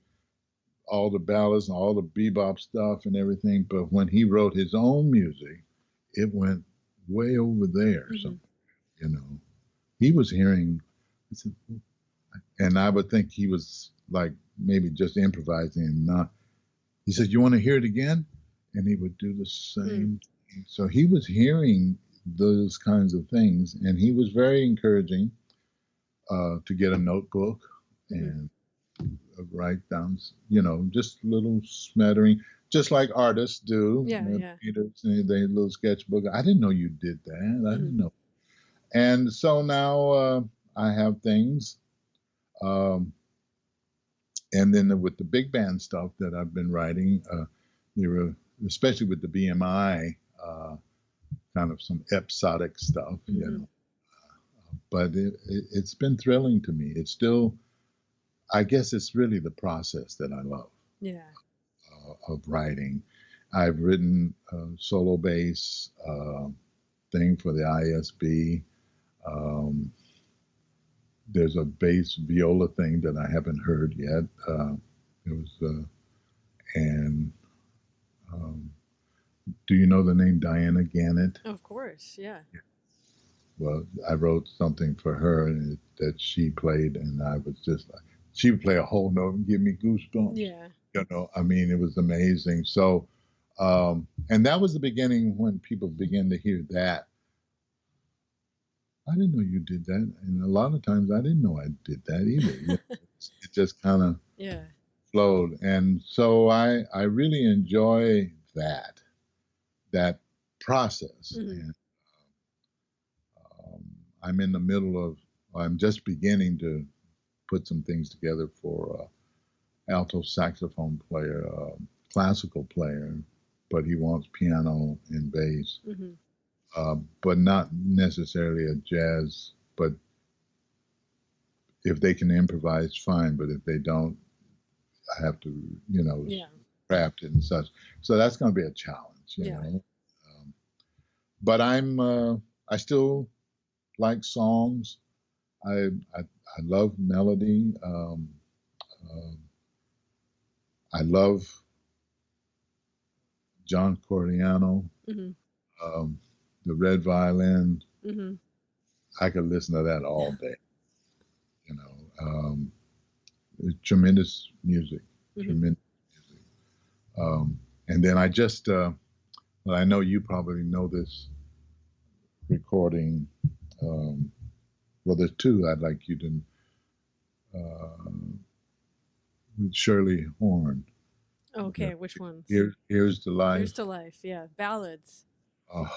Speaker 2: all the ballads and all the bebop stuff and everything, but when he wrote his own music, it went way over there. So, you know, he was hearing, and I would think he was like maybe just improvising and not. He said, "You want to hear it again?" And he would do the same thing. So he was hearing those kinds of things, and he was very encouraging to get a notebook and write down, you know, just little smattering, just like artists do. They little sketchbook. I didn't know you did that. I didn't know. And so now I have things. And then with the big band stuff that I've been writing, there were, especially with the BMI, kind of some episodic stuff, you know. But it's been thrilling to me. It's still, I guess it's really the process that I love. Of writing. I've written a solo bass thing for the ISB. There's a bass viola thing that I haven't heard yet. Do you know the name Diana Gannett?
Speaker 1: Of course, yeah.
Speaker 2: Well, I wrote something for her that she played, and I was just like, she would play a whole note and give me goosebumps.
Speaker 1: Yeah.
Speaker 2: You know, I mean, it was amazing. So, and that was the beginning when people began to hear that. I didn't know you did that. And a lot of times I didn't know I did that either. You know, it just kind of flowed. And so I really enjoy that process. And I'm in the middle of, I'm just beginning to put some things together for alto saxophone player, classical player, but he wants piano and bass, but not necessarily a jazz. But if they can improvise, fine. But if they don't, I have to, you know, craft it and such. So that's going to be a challenge, you know. But I still like songs. I love melody. I love John Corigliano, the Red Violin. I could listen to that all day. You know, tremendous music, tremendous music. And then I just, well, I know you probably know this recording. Well, there's two I'd like you to, with Shirley Horn.
Speaker 1: Okay, which ones?
Speaker 2: Here's to Life.
Speaker 1: Here's to Life, yeah. Ballads,
Speaker 2: Oh,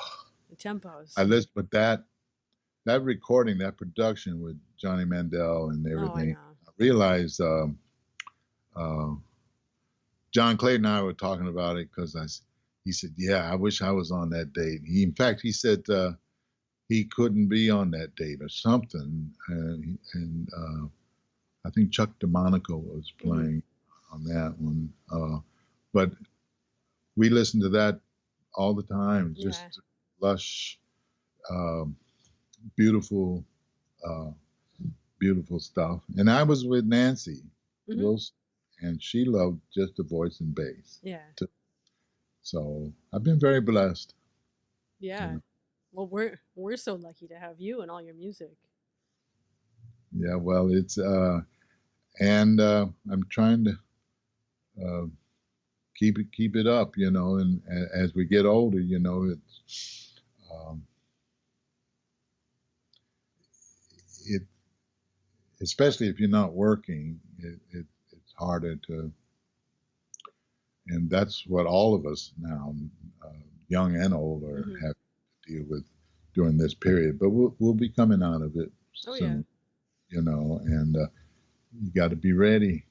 Speaker 1: the tempos.
Speaker 2: I listened, but that recording, that production with Johnny Mandel and
Speaker 1: Oh, I
Speaker 2: everything,
Speaker 1: know.
Speaker 2: I realized uh, John Clayton and I were talking about it because he said, "Yeah, I wish I was on that date." In fact, he said he couldn't be on that date or something, and I think Chuck DeMonico was playing on that one. But we listened to that all the time, just lush, um, beautiful, uh, beautiful stuff. And I was with Nancy Wilson, and she loved just the voice and bass.
Speaker 1: Yeah.
Speaker 2: Too. So I've been very blessed.
Speaker 1: Yeah. Well, we're so lucky to have you and all your music.
Speaker 2: Yeah, well, it's and I'm trying to keep it up, and as we get older, it's it especially if you're not working, it's harder to, and that's what all of us now, young and old, have to deal with during this period. But we'll be coming out of it soon, and you got to be ready,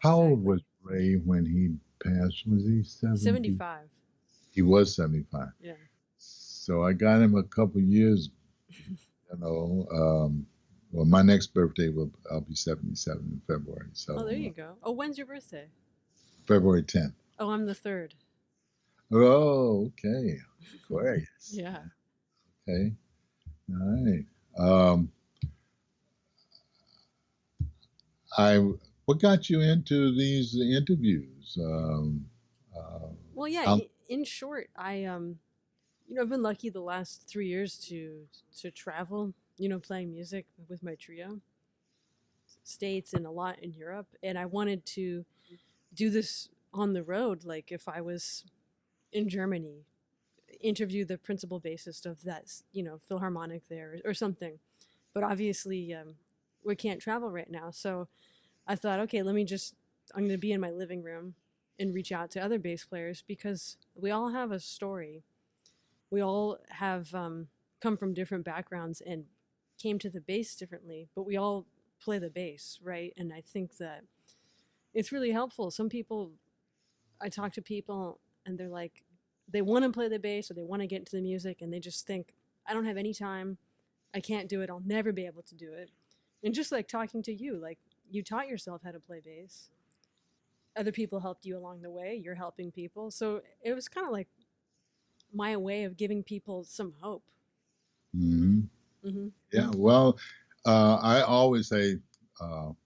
Speaker 2: How old was Ray when he passed? Was he
Speaker 1: 75?
Speaker 2: He was 75.
Speaker 1: Yeah.
Speaker 2: So I got him a couple years, well, my next birthday I'll be 77 in February. So.
Speaker 1: Oh, there you go. Oh, when's your birthday?
Speaker 2: February 10th.
Speaker 1: Oh, I'm the 3rd.
Speaker 2: Oh, okay. Great.
Speaker 1: Yeah.
Speaker 2: Okay. All right. What got you into these interviews?
Speaker 1: Well, yeah. In short, I've been lucky the last 3 years to travel. Playing music with my trio, States and a lot in Europe, and I wanted to do this on the road. Like if I was in Germany, interview the principal bassist of that, Philharmonic there or something. But obviously, we can't travel right now, so I thought, okay, I'm going to be in my living room and reach out to other bass players because we all have a story. We all have come from different backgrounds and came to the bass differently, but we all play the bass, right? And I think that it's really helpful. Some people, I talk to people and they're like, they want to play the bass or they want to get into the music and they just think, I don't have any time. I can't do it. I'll never be able to do it. And just like talking to you, like you taught yourself how to play bass. Other people helped you along the way. You're helping people. So it was kind of like my way of giving people some hope.
Speaker 2: Yeah, well, I always say, don't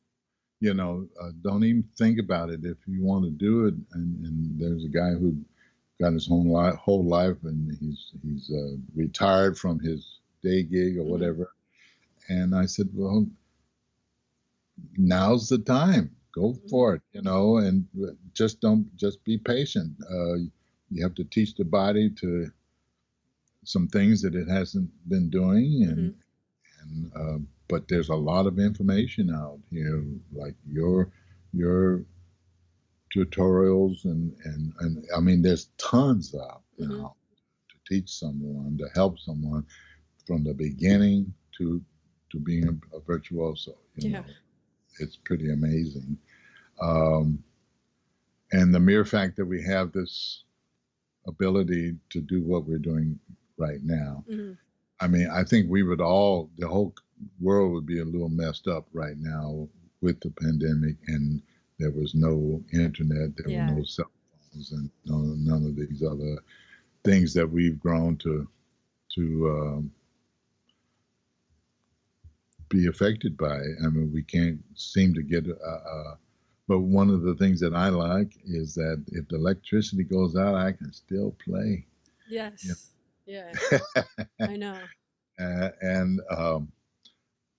Speaker 2: even think about it if you want to do it. And there's a guy who got his whole life, and he's retired from his day gig or whatever. And I said, well, now's the time. Go for it, and just be patient. You have to teach the body to some things that it hasn't been doing, but there's a lot of information out here, like your tutorials and I mean, there's tons out now to teach someone, to help someone from the beginning to being a virtuoso. You know, it's pretty amazing. And the mere fact that we have this ability to do what we're doing right now, I mean, I think the whole world would be a little messed up right now with the pandemic, and there was no internet, there were no cell phones, and none of these other things that we've grown to be affected by. I mean, we can't seem to get but one of the things that I like is that if the electricity goes out, I can still play.
Speaker 1: Yes. Yeah. I know.
Speaker 2: And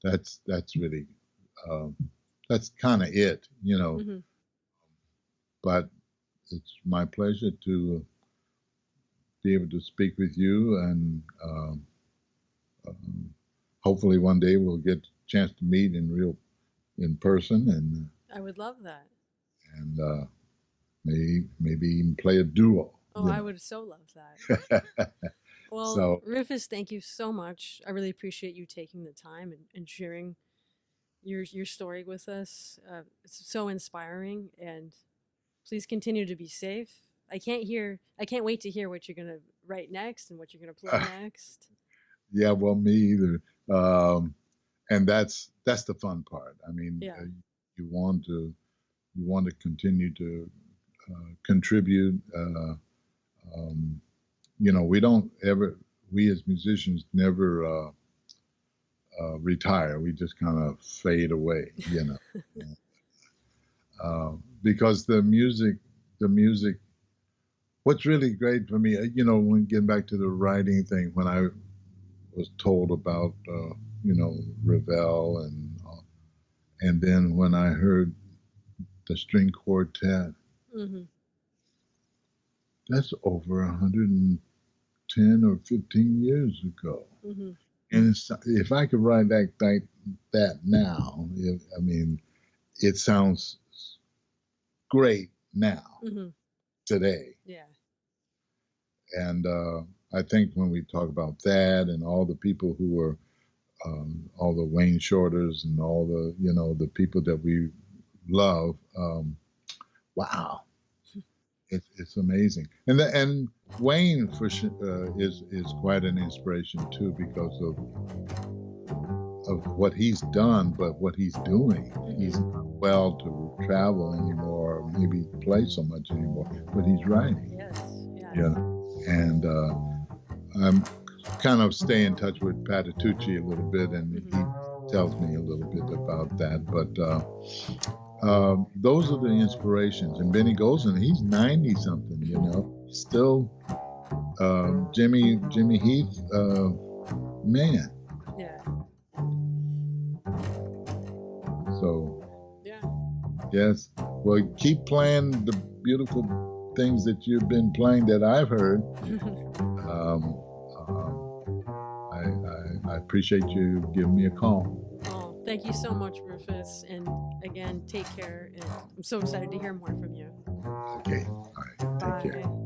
Speaker 2: that's really that's kind of it, But it's my pleasure to be able to speak with you, and hopefully one day we'll get a chance to meet in person. And
Speaker 1: I would love that.
Speaker 2: And maybe even play a duo.
Speaker 1: Oh, I would so love that. Well,
Speaker 2: So
Speaker 1: Rufus, thank you so much. I really appreciate you taking the time and sharing your story with us. It's so inspiring, and please continue to be safe. I can't wait to hear what you're gonna write next and what you're gonna play next.
Speaker 2: yeah, well, me either. And that's the fun part. I mean,
Speaker 1: Yeah.
Speaker 2: you want to continue to contribute. We as musicians never retire. We just kind of fade away, because the music, what's really great for me, when getting back to the writing thing, when I was told about, Ravel and then when I heard the string quartet,
Speaker 1: Mm-hmm.
Speaker 2: that's over 110 or 15 years ago.
Speaker 1: Mm-hmm.
Speaker 2: And if I could write that now, it sounds great now,
Speaker 1: Mm-hmm.
Speaker 2: today.
Speaker 1: Yeah.
Speaker 2: And I think when we talk about that and all the people who were, all the Wayne Shorters and all the, the people that we love, wow, it's amazing. And Wayne is quite an inspiration too, because of what he's done, but what he's doing.
Speaker 1: Mm-hmm.
Speaker 2: He's not well to travel anymore, maybe play so much anymore, but he's writing.
Speaker 1: Yes. Yeah.
Speaker 2: Yeah. And I'm kind of stay in touch with Patitucci a little bit, and he tells me a little bit about that. But those are the inspirations. And Benny Golson, he's 90 something, still Jimmy Heath, man.
Speaker 1: Yeah.
Speaker 2: So
Speaker 1: Yeah.
Speaker 2: yes, well, keep playing the beautiful things that you've been playing that I've heard. I appreciate you giving me a call.
Speaker 1: Oh, thank you so much, Rufus. And again, take care. And I'm so excited to hear more from you.
Speaker 2: Okay, all right, take care.
Speaker 1: Bye.